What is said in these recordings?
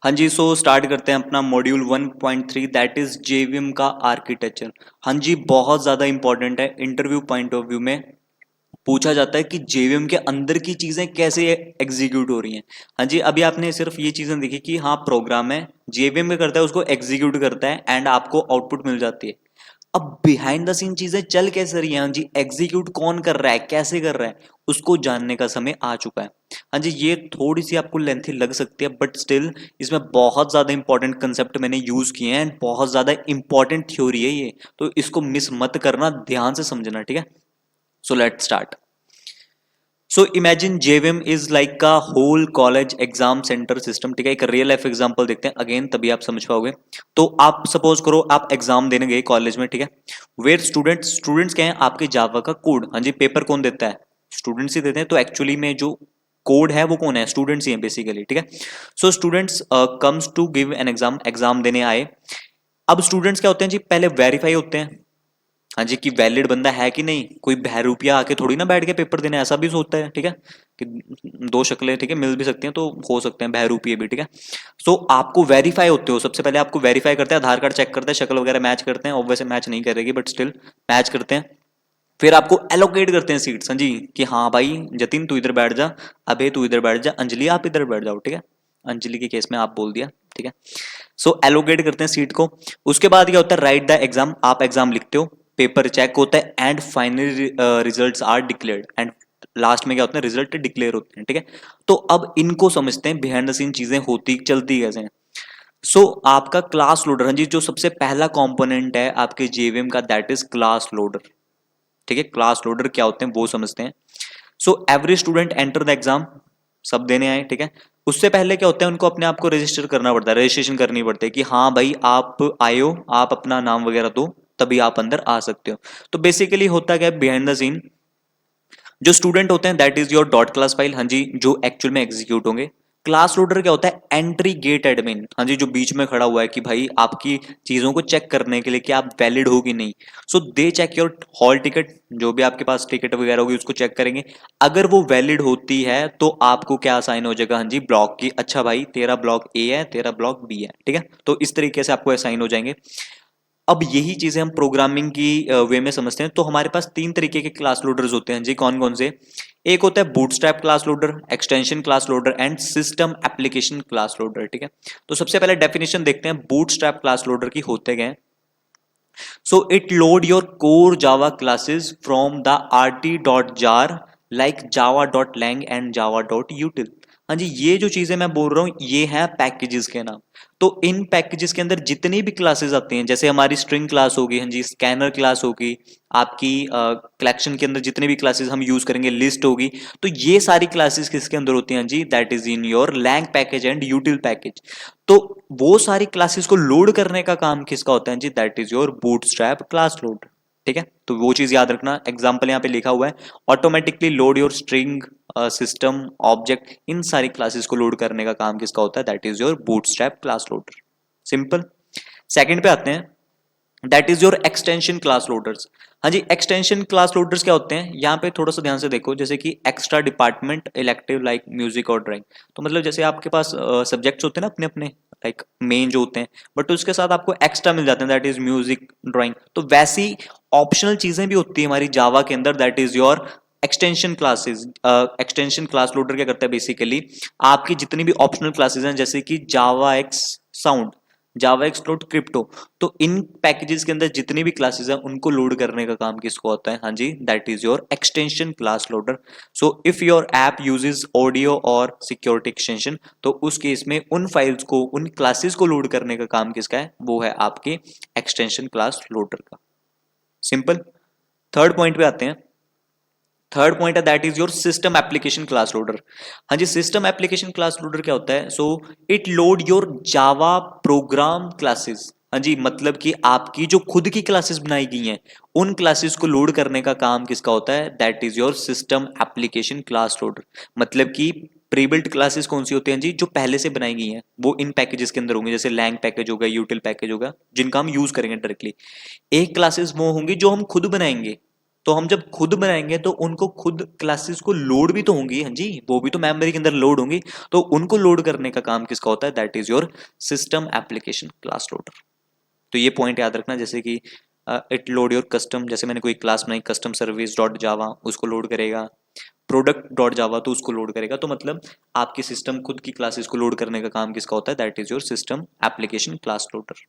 हाँ जी, so start करते हैं अपना मॉड्यूल 1.3 दैट इज जेवीएम का आर्किटेक्चर। हाँ जी, बहुत ज़्यादा इंपॉर्टेंट है। इंटरव्यू पॉइंट ऑफ व्यू में पूछा जाता है कि जेवीएम के अंदर की चीज़ें कैसे एग्जीक्यूट हो रही हैं। हाँ जी, अभी आपने सिर्फ ये चीज़ें देखी कि हाँ प्रोग्राम है, जेवीएम में करता है, उसको एग्जीक्यूट करता है एंड आपको आउटपुट मिल जाती है। अब बिहाइंड द सीन चीजें चल कैसे रही हैं, हाँ जी, एग्जीक्यूट कौन कर रहा है, कैसे कर रहा है, उसको जानने का समय आ चुका है। हाँ जी, ये थोड़ी सी आपको लेंथी लग सकती है बट स्टिल इसमें बहुत ज्यादा इंपॉर्टेंट कंसेप्ट मैंने यूज किए हैं एंड बहुत ज्यादा इंपॉर्टेंट थ्योरी है ये, तो इसको मिस मत करना, ध्यान से समझना, ठीक है। So let start. So imagine JVM is like का whole college exam centre system, ठीक है। एक रियल लाइफ एग्जांपल देखते हैं अगेन, तभी आप समझ पाओगे। तो आप सपोज करो आप एग्जाम देने गए कॉलेज में, ठीक है। वेयर स्टूडेंट्स क्या है, आपके जावा का कोड, हाँ जी, पेपर कौन देता है, स्टूडेंट्स ही देते हैं। तो एक्चुअली में जो कोड है वो कौन है, स्टूडेंट्स ही है बेसिकली, ठीक है। So students comes to give an exam, exam देने आए। अब स्टूडेंट्स क्या होते हैं जी, पहले वेरीफाई होते हैं, हाँ जी, कि वैलिड बंदा है कि नहीं। कोई बहरूपिया आके थोड़ी ना बैठ के पेपर देने, ऐसा भी सोचता है, ठीक है, कि दो शक्लें, ठीक है, मिल भी सकती हैं, तो हो सकते हैं बहरूपिये भी, ठीक है। सो आपको वेरीफाई होते हो, सबसे पहले आपको वेरीफाई करते हैं, आधार कार्ड चेक करते हैं, शक्ल वगैरह मैच करते हैं, ऑब्वियसली मैच नहीं करेगी बट स्टिल मैच करते हैं। फिर आपको एलोकेट करते हैं सीट्स, हाँ जी, कि हाँ भाई जतिन तू इधर बैठ जा, अबे तू इधर बैठ जा, अंजलि आप इधर बैठ जाओ, ठीक है। अंजलि के केस में आप बोल दिया, ठीक है। सो एलोकेट करते हैं सीट को। उसके बाद क्या होता है, राइट द एग्जाम, आप एग्जाम लिखते हो, पेपर चेक होता है and finally results are declared and last में क्या होता है, रिजल्ट डिक्लेयर होते हैं, ठीक है। तो अब इनको समझते हैं बिहाइंड द सीन चीजें होती चलती कैसे हैं। सो आपका क्लास लोडर, हाँ जी, जो सबसे पहला कंपोनेंट है आपके जेवीएम का दैट इज क्लास लोडर, ठीक है। क्लास लोडर क्या होते हैं वो समझते हैं। So every student enter the exam, सब देने आए, ठीक है। उससे पहले क्या होता है, उनको अपने आप को रजिस्टर करना पड़ता है, रजिस्ट्रेशन करनी पड़ती है कि हाँ भाई आप आए हो, आप अपना नाम वगैरह दो, तभी आप अंदर आ सकते हो। तो बेसिकली होता क्या है बिहाइंड द सीन, जो स्टूडेंट होते हैं that is your dot class file, हाँ जी, जो एक्चुअल में एग्जीक्यूट होंगे। क्लास लोडर क्या होता है, एंट्री गेट एडमिन, हाँ जी, जो बीच में खड़ा हुआ है कि भाई आपकी चीजों को चेक करने के लिए कि आप वैलिड हो कि नहीं। सो दे चेक योर हॉल टिकट, जो भी आपके पास टिकट वगैरह होगी उसको चेक करेंगे। अगर वो वैलिड होती है तो आपको क्या असाइन हो जाएगा, हाँ जी, ब्लॉक की, अच्छा भाई तेरा ब्लॉक ए है, तेरा ब्लॉक बी है, ठीक है। तो इस तरीके से आपको असाइन हो जाएंगे। अब यही चीजें हम प्रोग्रामिंग की वे में समझते हैं। तो हमारे पास तीन तरीके के क्लास लोडर्स होते हैं जी, कौन कौन से। एक होता है bootstrap class loader, extension class loader and system application class loader, ठीक है। तो सबसे पहले डेफिनेशन देखते हैं बूटस्ट्रैप क्लास लोडर की, होते गए। So it load your core Java classes from the rt.jar like java.lang and java.util। हाँ जी, ये जो चीजें मैं बोल रहा हूँ ये है पैकेजेस के नाम। तो इन पैकेजेस के अंदर जितनी भी क्लासेस आती हैं, जैसे हमारी स्ट्रिंग क्लास होगी, हाँ जी, स्कैनर क्लास होगी, आपकी कलेक्शन के अंदर जितने भी क्लासेस हम यूज करेंगे, लिस्ट होगी। तो ये सारी क्लासेस किसके अंदर होती हैं जी, that is in your lang package and util package. तो वो सारी क्लासेस को लोड करने का काम किसका होता है जी, that is your bootstrap class load, ठीक है। तो वो चीज याद रखना, एग्जांपल यहाँ पे लिखा हुआ है, automatically load your string, system, object, इन सारी क्लासेस को लोड करने का काम किसका होता है, that is your bootstrap class loader. Simple. Second पे आते हैं, that is your extension class loaders. हाँ जी, एक्सटेंशन क्लास लोडर्स क्या होते हैं, यहाँ पे थोड़ा सा ध्यान से देखो, जैसे कि extra department elective like music और ड्राइंग। तो मतलब जैसे आपके पास सब्जेक्ट्स होते हैं ना अपने अपने, लाइक मेन जो होते हैं, बट उसके साथ आपको एक्स्ट्रा मिल जाते हैं, दैट इज म्यूजिक, ड्राइंग। तो वैसी ऑप्शनल चीजें भी होती है हमारी जावा के अंदर, that is your extension classes. Extension class loader क्या करता है बेसिकली, आपकी जितनी भी ऑप्शनल क्लासेस हैं, जैसे कि जावा एक्स साउंड, जावा एक्सप्लोड क्रिप्टो, तो इन पैकेजेस के अंदर जितनी भी क्लासेस हैं उनको लोड करने का काम किसको होता है, हाँ जी, that is your extension class loader. So if your app uses audio और सिक्योरिटी एक्सटेंशन, तो उस केस में उन फाइल्स को, उन क्लासेस को लोड करने का काम किसका है, वो है आपके एक्सटेंशन क्लास लोडर का। सिंपल। थर्ड पॉइंट पे आते हैं। थर्ड पॉइंट है that is your system application class loader. हाँ जी, सिस्टम एप्लीकेशन क्लास लोडर क्या होता है, so it load your Java program classes. हाँ जी, मतलब कि आपकी जो खुद की क्लासेस बनाई गई हैं उन क्लासेस को लोड करने का काम किसका होता है, that is your system application class loader. मतलब कि प्रीबिल्ट क्लासेस कौन सी होती हैं जी, जो पहले से बनाई गई हैं, वो इन पैकेजेस के अंदर होंगे, जैसे लैंग पैकेज होगा, यूटिल पैकेज होगा, जिनका हम यूज करेंगे डायरेक्टली। एक क्लासेस वो होंगी जो हम खुद बनाएंगे, तो हम जब खुद बनाएंगे तो उनको खुद क्लासेस को लोड भी तो होंगी, हाँ जी, वो भी तो मेमोरी के अंदर लोड होंगी, तो उनको लोड करने का काम किसका होता है, that is your system application class loader. तो ये पॉइंट याद रखना, जैसे कि इट लोड योर कस्टम, जैसे मैंने कोई क्लास बनाई कस्टम सर्विस डॉट जावा, उसको लोड करेगा, प्रोडक्ट डॉट जावा तो उसको लोड करेगा। तो मतलब आपकी सिस्टम खुद की क्लासेस को लोड करने का काम किसका होता है, that is your system application class loader.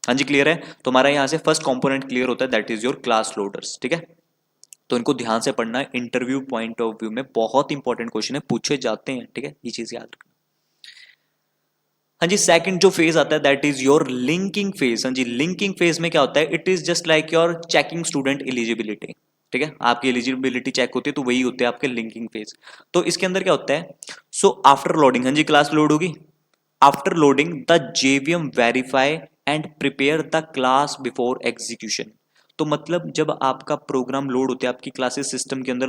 हाँ जी क्लियर है, तो हमारा यहाँ से फर्स्ट कंपोनेंट क्लियर होता है, that is your class loaders, ठीक है। तो इनको ध्यान से पढ़ना है, इंटरव्यू पॉइंट ऑफ व्यू में बहुत इंपॉर्टेंट क्वेश्चन है, पूछे जाते हैं, ठीक है, ये चीज याद रखना। हाँ जी, सेकंड जो फेज आता है that is your linking phase. हाँ जी, लिंकिंग फेज में क्या होता है, it is just like your checking student eligibility, ठीक है, आपकी एलिजिबिलिटी चेक होती है, तो वही होते हैं आपके लिंकिंग फेज। तो इसके अंदर क्या होता है, सो आफ्टर लोडिंग, हाँ जी क्लास लोड होगी, after loading the JVM verify and prepare the class before execution. तो मतलब जब आपका प्रोग्राम लोड होते हैं, आपकी क्लासेस सिस्टम के अंदर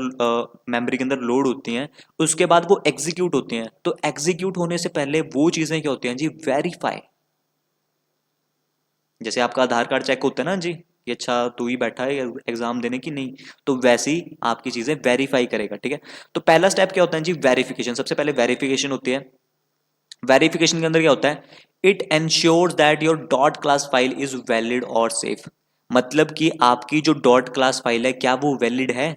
मेमोरी के अंदर लोड होती हैं, उसके बाद वो एग्जीक्यूट होती हैं, तो एग्जीक्यूट होने से पहले वो चीजें क्या होती हैं जी, वेरीफाई। जैसे आपका आधार कार्ड चेक होता है ना जी, कि अच्छा तू ही बैठा है एग्जाम देने की नहीं, तो वैसे ही आपकी चीजें वेरीफाई करेगा, ठीक है। तो पहला स्टेप क्या होता है जी, वेरिफिकेशन, सबसे पहले वेरिफिकेशन होती है। वेरिफिकेशन के अंदर क्या होता है, it ensures that your dot class file is valid और सेफ। मतलब कि आपकी जो डॉट क्लास फाइल है क्या वो वैलिड है,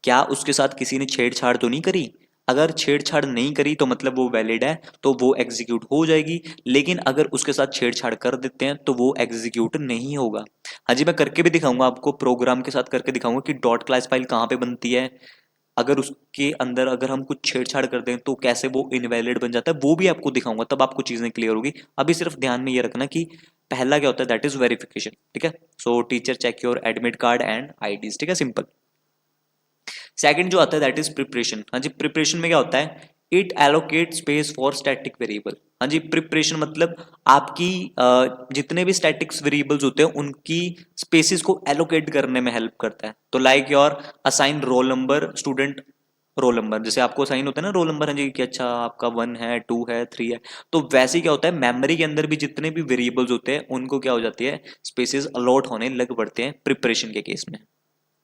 क्या उसके साथ किसी ने छेड़छाड़ तो नहीं करी। अगर छेड़छाड़ नहीं करी तो मतलब वो वैलिड है, तो वो एग्जीक्यूट हो जाएगी। लेकिन अगर उसके साथ छेड़छाड़ कर देते हैं तो वो एग्जीक्यूट नहीं होगा। हाँ जी, मैं करके भी दिखाऊंगा आपको, प्रोग्राम के साथ करके दिखाऊंगा कि डॉट क्लास फाइल कहाँ पे बनती है, अगर उसके अंदर अगर हम कुछ छेड़छाड़ कर दें तो कैसे वो इनवैलिड बन जाता है, वो भी आपको दिखाऊंगा, तब आपको चीजें क्लियर होगी। अभी सिर्फ ध्यान में ये रखना कि पहला क्या होता है, दैट इज वेरिफिकेशन, ठीक है। So teacher check your admit card and IDs, ठीक है, सिंपल। सेकंड जो आता है दैट इज प्रिपरेशन। हाँ जी, प्रिपरेशन में क्या होता है, it allocate space for static variable. हाँ जी, प्रिपरेशन मतलब आपकी जितने भी स्टैटिक्स वेरिएबल्स होते हैं उनकी स्पेसिस को एलोकेट करने में हेल्प करता है। तो like your assign roll number student roll number, जैसे आपको असाइन होता है ना रोल नंबर, हाँ जी कि अच्छा आपका 1 है 2 है 3 है, तो वैसे ही क्या होता है, मेमोरी के अंदर भी जितने भी वेरिएबल्स होते हैं उनको क्या हो जाती है, स्पेसिस अलॉट होने लग पड़ते हैं प्रिपरेशन के केस में,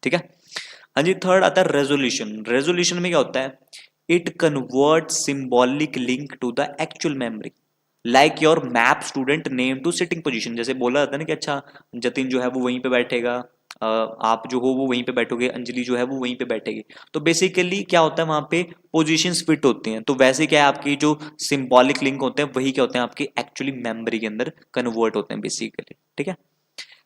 ठीक है। हाँ जी, थर्ड आता है रेजोल्यूशन। रेजोल्यूशन में क्या होता है, it convert symbolic link to the actual memory, like your map student name to sitting position. जैसे बोला जाता है ना कि अच्छा जतिन जो है वो वहीं पे बैठेगा, आप जो हो वो वहीं पे बैठोगे, अंजलि जो है वो वहीं पे बैठेगी। तो बेसिकली क्या होता है, वहां पे पोजीशंस फिट होती हैं, तो वैसे क्या है आपकी जो सिंबॉलिक लिंक होते हैं वही क्या होते हैं आपकी एक्चुअली मेमोरी के अंदर कन्वर्ट होते हैं बेसिकली, ठीक है।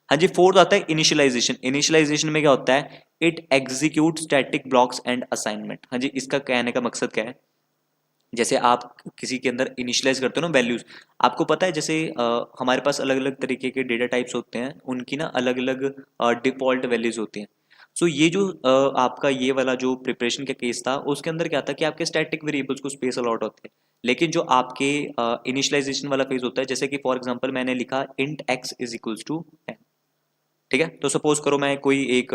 हाँ जी, फोर्थ आता है इनिशियलाइजेशन। इनिशियलाइजेशन में क्या होता है, it execute static blocks and assignment. हाँ जी, इसका कहने का मकसद क्या है, जैसे आप किसी के अंदर इनिशियलाइज करते हो ना वैल्यूज, आपको पता है जैसे हमारे पास अलग अलग तरीके के डेटा टाइप्स होते हैं, उनकी ना अलग अलग डिफॉल्ट वैल्यूज होती हैं। सो ये जो आपका ये वाला जो प्रिपरेशन का केस था उसके अंदर क्या था कि आपके स्टैटिक वेरिएबल्स को स्पेस अलॉट होते हैं, लेकिन जो आपके इनिशियलाइजेशन वाला फेज होता है, जैसे कि फॉर एग्जांपल मैंने लिखा int x is equals to 10, ठीक है। तो सपोज करो मैं कोई एक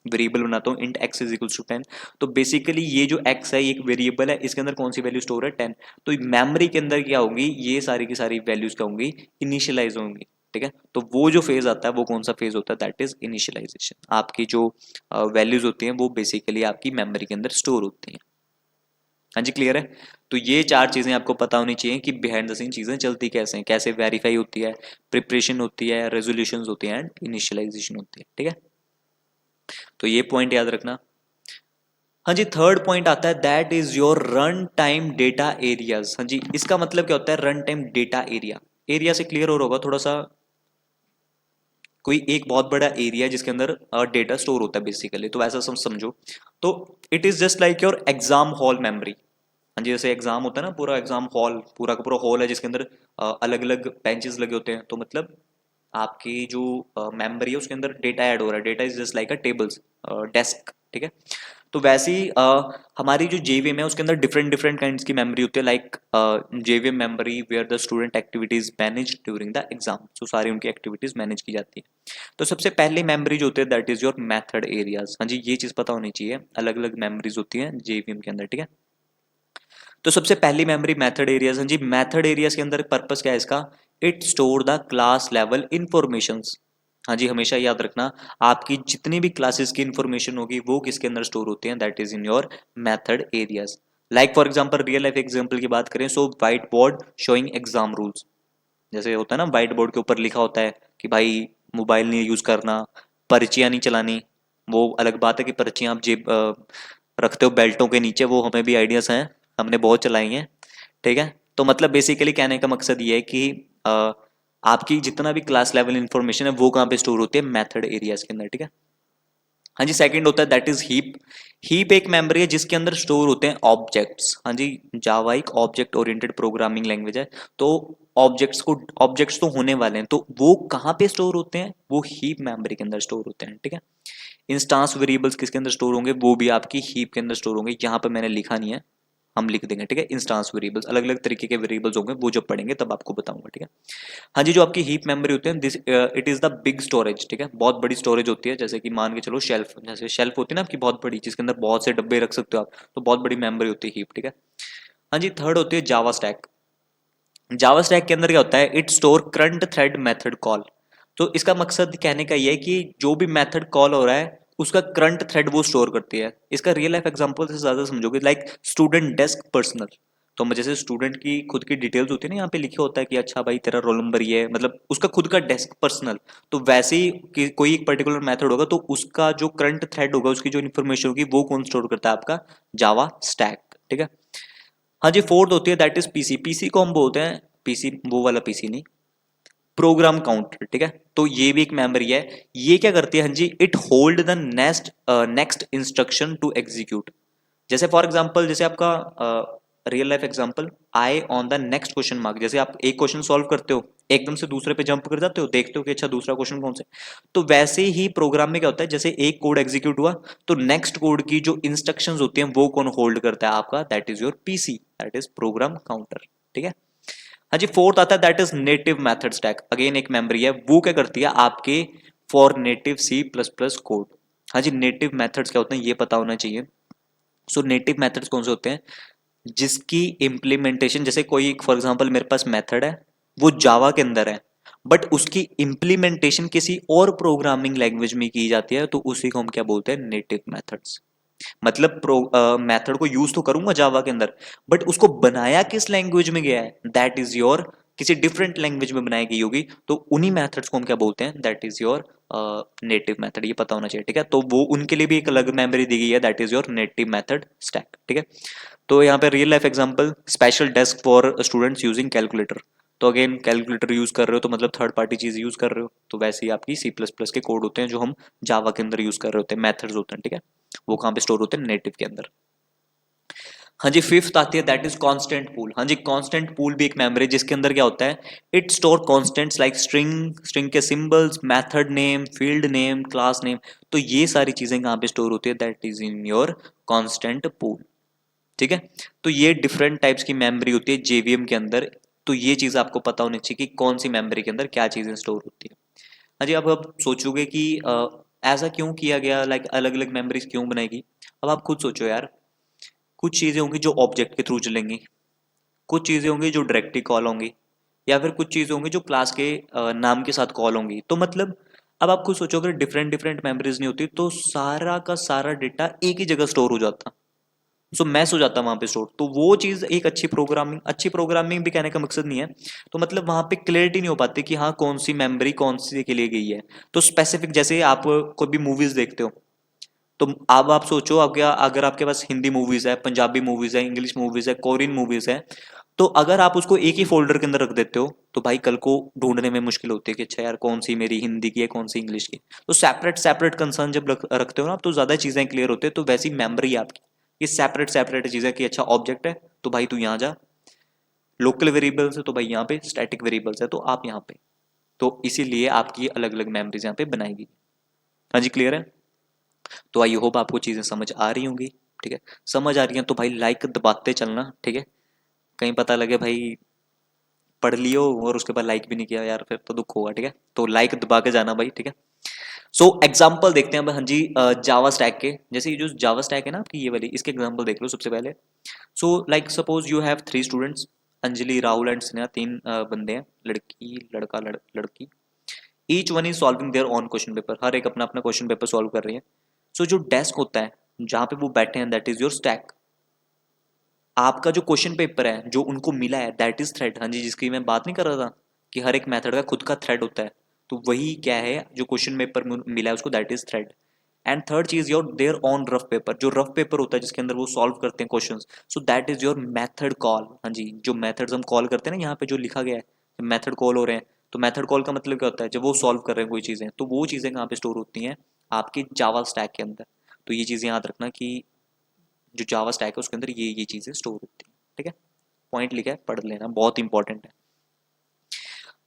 वेरिएबल बनाता हूँ int x is equals to 10, तो बेसिकली ये जो एक्स है ये एक वेरिएबल है, इसके अंदर कौन सी वैल्यू स्टोर है 10, तो मेमोरी के अंदर क्या होगी, ये सारी की सारी वैल्यूज क्या होंगी, इनिशियलाइज होंगी, ठीक है। तो वो जो फेज आता है वो कौन सा फेज होता है, दैट इज इनिशियलाइजेशन। आपकी जो वैल्यूज होती हैं वो बेसिकली आपकी मेमोरी के अंदर स्टोर होती हैं। हाँ जी क्लियर है, तो ये चार चीजें आपको पता होनी चाहिए कि बिहाइंड द सीन चीजें चलती कैसे हैं, कैसे वेरीफाई होती है, प्रिपरेशन होती है, रेजोल्यूशन होती है एंड इनिशियलाइजेशन होती है, ठीक है। तो ये पॉइंट याद रखना। हाँ जी, थर्ड पॉइंट आता है that is your run time data areas. हाँ जी, इसका मतलब क्या होता है, run time data area. Area से क्लियर हो रहा होगा थोड़ा सा, कोई एक बहुत बड़ा एरिया जिसके अंदर डेटा स्टोर होता है बेसिकली, तो ऐसा समझो। तो it is just like your exam hall memory. हाँ जी, जैसे एग्जाम होता है ना, पूरा एग्जाम हॉल पूरा का पूरा हॉल है जिसके अंदर अलग अलग बेंचेस लगे होते हैं, तो मतलब आपकी जो मेमोरी है उसके अंदर डेटा ऐड हो रहा है, data is just like a tables desk, ठीक है। तो वैसे ही हमारी जो जेवीएम है उसके अंदर डिफरेंट डिफरेंट काइंड्स की मेमोरी होती है, like JVM memory where the student activities manage during the exam, so सारी उनकी एक्टिविटीज मैनेज की जाती है। तो सबसे पहली मेमोरी जो होती है that is your method areas. हाँ जी, ये चीज पता होनी चाहिए, अलग अलग मेमोरीज होती हैं जेवीएम के अंदर, ठीक है। तो सबसे पहली मेमोरी मेथड एरियाज। हाँ जी, मेथड एरियाज के अंदर पर्पस क्या है इसका, it store the class level information. हाँ जी, हमेशा याद रखना, आपकी जितनी भी क्लासेस की इंफॉर्मेशन होगी वो किसके अंदर स्टोर होते हैं, that is in your method areas. Like for example, real life example की बात करें, so white board showing exam rules, जैसे होता है ना व्हाइट बोर्ड के ऊपर लिखा होता है कि भाई मोबाइल नहीं यूज करना, पर्चियां नहीं चलानी। वो अलग बात है कि पर्चियां आप जेब रखते हो बेल्टों के नीचे, वो हमें भी आइडियाज हैं, हमने बहुत चलाई हैं, ठीक है। तो मतलब बेसिकली कहने का मकसद ये है कि आपकी जितना भी क्लास लेवल इंफॉर्मेशन है वो कहाँ पे स्टोर होती है, मेथड एरियाज के अंदर, ठीक है। हाँ जी, सेकंड होता है दैट इज हीप। हीप एक मेमोरी है जिसके अंदर स्टोर होते हैं ऑब्जेक्ट्स। हाँ जी, जावा एक ऑब्जेक्ट ओरिएंटेड प्रोग्रामिंग लैंग्वेज है, तो ऑब्जेक्ट्स तो होने वाले हैं, तो वो कहाँ पे स्टोर होते हैं, वो हीप मेमोरी के अंदर स्टोर होते हैं, ठीक है। इंस्टांस वेरिएबल्स किसके अंदर स्टोर होंगे, वो भी आपकी हीप के अंदर स्टोर होंगे, यहाँ पे मैंने लिखा नहीं है, हम लिख देंगे, ठीक है। इंस्टांस वेरिएबल्स, अलग अलग तरीके के वेरिएबल्स होंगे, वो जब पढ़ेंगे तब आपको बताऊंगा, ठीक है। हाँ जी, जो आपकी हीप मेमोरी होती है this it is the big storage, ठीक है, बहुत बड़ी स्टोरेज होती है, जैसे कि मान के चलो शेल्फ, जैसे शेल्फ होती है ना आपकी बहुत बड़ी, जिसके अंदर बहुत से डब्बे रख सकते हो आप, तो बहुत बड़ी मेमोरी होती है हीप, ठीक है। हाँ जी, थर्ड होती है जावा स्टैक। जावा स्टैक के अंदर क्या होता है, it store current thread method call. तो इसका मकसद कहने का ये है कि जो भी मेथड कॉल हो रहा है उसका करंट थ्रेड वो स्टोर करती है। इसका रियल लाइफ एग्जांपल से ज्यादा समझोगे, लाइक स्टूडेंट डेस्क पर्सनल। तो मैं जैसे स्टूडेंट की खुद की डिटेल्स होती है ना, यहाँ पे लिखे होता है कि अच्छा भाई तेरा रोल नंबर ये है, मतलब उसका खुद का डेस्क पर्सनल। तो वैसे ही कोई एक पर्टिकुलर मेथड होगा तो उसका जो करंट थ्रेड होगा, उसकी जो इन्फॉर्मेशन होगी वो कौन स्टोर करता है, आपका जावा स्टैक, ठीक है। हाँ जी, फोर्थ होती है दैट इज पीसी। पीसी को हम बोलते हैं, पीसी वो वाला पीसी नहीं, प्रोग्राम काउंटर, ठीक है। तो ये भी एक मेमोरी है। ये क्या करती है, हाँ जी, it hold the next instruction to execute. जैसे फॉर एग्जांपल, जैसे आपका real life example, eye on the next question mark, जैसे आप एक क्वेश्चन सॉल्व करते हो एकदम से दूसरे पे जंप कर जाते हो, देखते हो कि अच्छा दूसरा क्वेश्चन कौन सा है। तो वैसे ही प्रोग्राम में क्या होता है, जैसे एक कोड एग्जीक्यूट हुआ तो नेक्स्ट कोड की जो इंस्ट्रक्शंस होती हैं वो कौन होल्ड करता है, आपका that is your PC, that is program counter, ठीक है। हाँ जी, फोर्थ आता है that is native method stack. Again एक मेमोरी है, वो क्या करती है आपके for native C plus plus code. हाँ जी, नेटिव मेथड्स क्या होते हैं ये पता होना चाहिए। सो नेटिव मेथड्स कौन से होते हैं, जिसकी इम्प्लीमेंटेशन, जैसे कोई फॉर एग्जांपल मेरे पास मेथड है, वो जावा के अंदर है, बट उसकी इम्प्लीमेंटेशन किसी और प्रोग्रामिंग लैंग्वेज में की जाती है, तो उसी को हम क्या बोलते हैं, नेटिव मेथड्स। मतलब मेथड को यूज तो करूंगा जावा के अंदर, बट उसको बनाया किस लैंग्वेज में गया है, दैट इज योर किसी डिफरेंट लैंग्वेज में बनाई गई होगी, तो उन्हीं मेथड्स को हम क्या बोलते हैं, that is your native method. ये पता होना चाहिए, ठीक है। तो वो उनके लिए भी एक अलग मेमोरी दी गई है, that is your native method stack, ठीक है। तो यहाँ पे real life example, special desk for students using calculator. तो अगेन कैलकुलेटर यूज कर रहे हो तो मतलब थर्ड पार्टी चीज यूज कर रहे हो, तो वैसे ही आपकी सी प्लस प्लस के कोड होते हैं जो हम जावा के अंदर यूज कर रहे होते हैं, मेथड्स होते हैं, ठीक है। वो कहाँ पे स्टोर होते हैं, नेटिव के अंदर। हाँ जी, फिफ्थ आती है दैट इज कांस्टेंट पूल। हाँ जी, कांस्टेंट पूल भी एक मेमोरी जिसके अंदर क्या होता है, it store constants like string, string के symbols, method name, field name, class name. तो ये सारी चीजें कहाँ पे स्टोर होती है, that is in your constant pool, ठीक है। तो ये डिफरेंट टाइप्स की मेमोरी होती है जेवीएम के अंदर। तो ये चीज आपको पता होनी चाहिए कि कौन सी मेमोरी के अंदर क्या चीजें स्टोर होती है। हाँ जी, अब आप सोचोगे कि ऐसा क्यों किया गया, लाइक अलग अलग मेमोरीज क्यों बनाएगी। अब आप खुद सोचो यार, कुछ चीजें होंगी जो ऑब्जेक्ट के थ्रू चलेंगी, कुछ चीजें होंगी जो डायरेक्टली कॉल होंगी, या फिर कुछ चीजें होंगी जो क्लास के नाम के साथ कॉल होंगी। तो मतलब अब आप खुद सोचो, अगर डिफरेंट डिफरेंट मेमोरीज नहीं होती तो सारा का सारा डेटा एक ही जगह स्टोर हो जाता, सो मैस हो जाता वहां पे स्टोर। तो वो चीज एक अच्छी प्रोग्रामिंग भी कहने का मकसद नहीं है। तो मतलब वहां पे क्लियरिटी नहीं हो पाती कि हाँ कौन सी मेमोरी कौन सी के लिए गई है। तो स्पेसिफिक, जैसे आप कोई भी मूवीज देखते हो, तो अब आप सोचो, अगर आपके पास हिंदी मूवीज है, पंजाबी मूवीज है, इंग्लिश मूवीज है, कोरियन मूवीज है, तो अगर आप उसको एक ही फोल्डर के अंदर रख देते हो तो भाई कल को ढूंढने में मुश्किल होती है कि अच्छा यार कौन सी मेरी हिंदी की है कौन सी इंग्लिश की। तो सेपरेट सेपरेट कंसर्न जब रखते हो ना आप, तो ज्यादा चीजें क्लियर होते हैं। तो वैसी मेमोरी आपकी ये सेपरेट सेपरेट चीजें कि अच्छा ऑब्जेक्ट है तो भाई तू यहाँ जा, लोकल वेरिएबल्स है तो भाई यहाँ पे, स्टैटिक वेरिएबल्स है तो आप यहाँ पे। तो इसीलिए आपकी अलग अलग मेमोरीज यहाँ पे बनाएगी। हाँ जी, क्लियर है। तो आई होप आपको चीजें समझ आ रही होंगी, ठीक है। समझ आ रही हैं तो भाई लाइक दबाते चलना, ठीक है। कहीं पता लगे भाई पढ़ लियो और उसके बाद लाइक भी नहीं किया यार, फिर तो दुख होगा, ठीक है। तो लाइक दबा के जाना भाई, ठीक है। सो एग्जाम्पल देखते हैं अब, हाँ जी, जावा स्टैक के। जैसे ये जो जावा स्टैक है ना आपकी ये वाली, इसके एग्जाम्पल देख लो सबसे पहले। So like suppose you have three students, Anjali, Rahul and Sneha, तीन बंदे हैं, लड़की लड़का लड़की। Each one is solving their own question paper, हर एक अपना अपना क्वेश्चन पेपर सॉल्व कर रही है। सो जो डेस्क होता है जहां पे वो बैठे हैं, दैट इज योर स्टैक। आपका जो क्वेश्चन पेपर है जो उनको मिला है, दैट इज थ्रेड। हाँ जी, जिसकी मैं बात नहीं कर रहा था कि हर एक मेथड का खुद का थ्रेड होता है, तो वही क्या है जो क्वेश्चन पेपर मिला है उसको, that is thread. And third चीज your their own rough paper, जो रफ पेपर होता है जिसके अंदर वो सॉल्व करते हैं questions, so that is your method call. हाँ जी, जो मेथड्स हम कॉल करते हैं ना, यहाँ पे जो लिखा गया है मेथड कॉल हो रहे हैं, तो मेथड कॉल का मतलब क्या होता है, जब वो सॉल्व कर रहे हैं कोई चीजें, तो वो चीजें कहाँ पे स्टोर होती हैं, आपके जावा स्टैक के अंदर। तो ये चीजें याद रखना कि जो जावा स्टैक है उसके अंदर ये चीजें स्टोर होती हैं। ठीक है, पॉइंट लिखा है, पढ़ लेना, बहुत इंपॉर्टेंट है।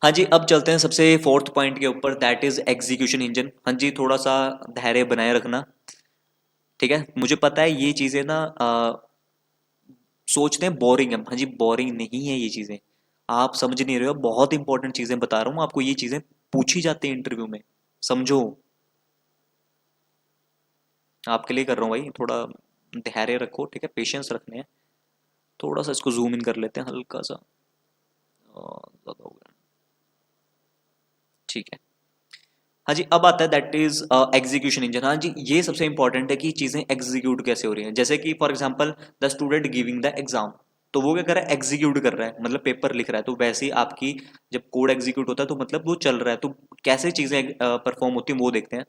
हाँ जी, अब चलते हैं सबसे फोर्थ पॉइंट के ऊपर, दैट इज एग्जीक्यूशन इंजन। हाँ जी, थोड़ा सा धैर्य बनाए रखना। ठीक है, मुझे पता है ये चीजें ना सोचते हैं बोरिंग है। हाँ जी, बोरिंग नहीं है ये चीजें, आप समझ नहीं रहे हो, बहुत इंपॉर्टेंट चीजें बता रहा हूँ आपको। ये चीजें पूछी जाती हैं इंटरव्यू में, समझो। आपके लिए कर रहा हूँ भाई, थोड़ा धैर्य रखो। ठीक है, पेशेंस रखने हैं। थोड़ा सा इसको जूम इन कर लेते हैं हल्का सा, ज्यादा हो गया। ठीक है। हाँ जी, अब आता है दैट इज एग्जीक्यूशन इंजन। हाँ जी, ये सबसे इंपॉर्टेंट है कि चीजें एग्जीक्यूट कैसे हो रही हैं। जैसे कि for example the student giving the exam, तो वो क्या कर रहा है, एग्जीक्यूट कर रहा है, मतलब पेपर लिख रहा है। तो वैसे ही आपकी जब कोड एग्जीक्यूट होता है तो मतलब वो चल रहा है, तो कैसे चीजें परफॉर्म होती हैं वो देखते हैं।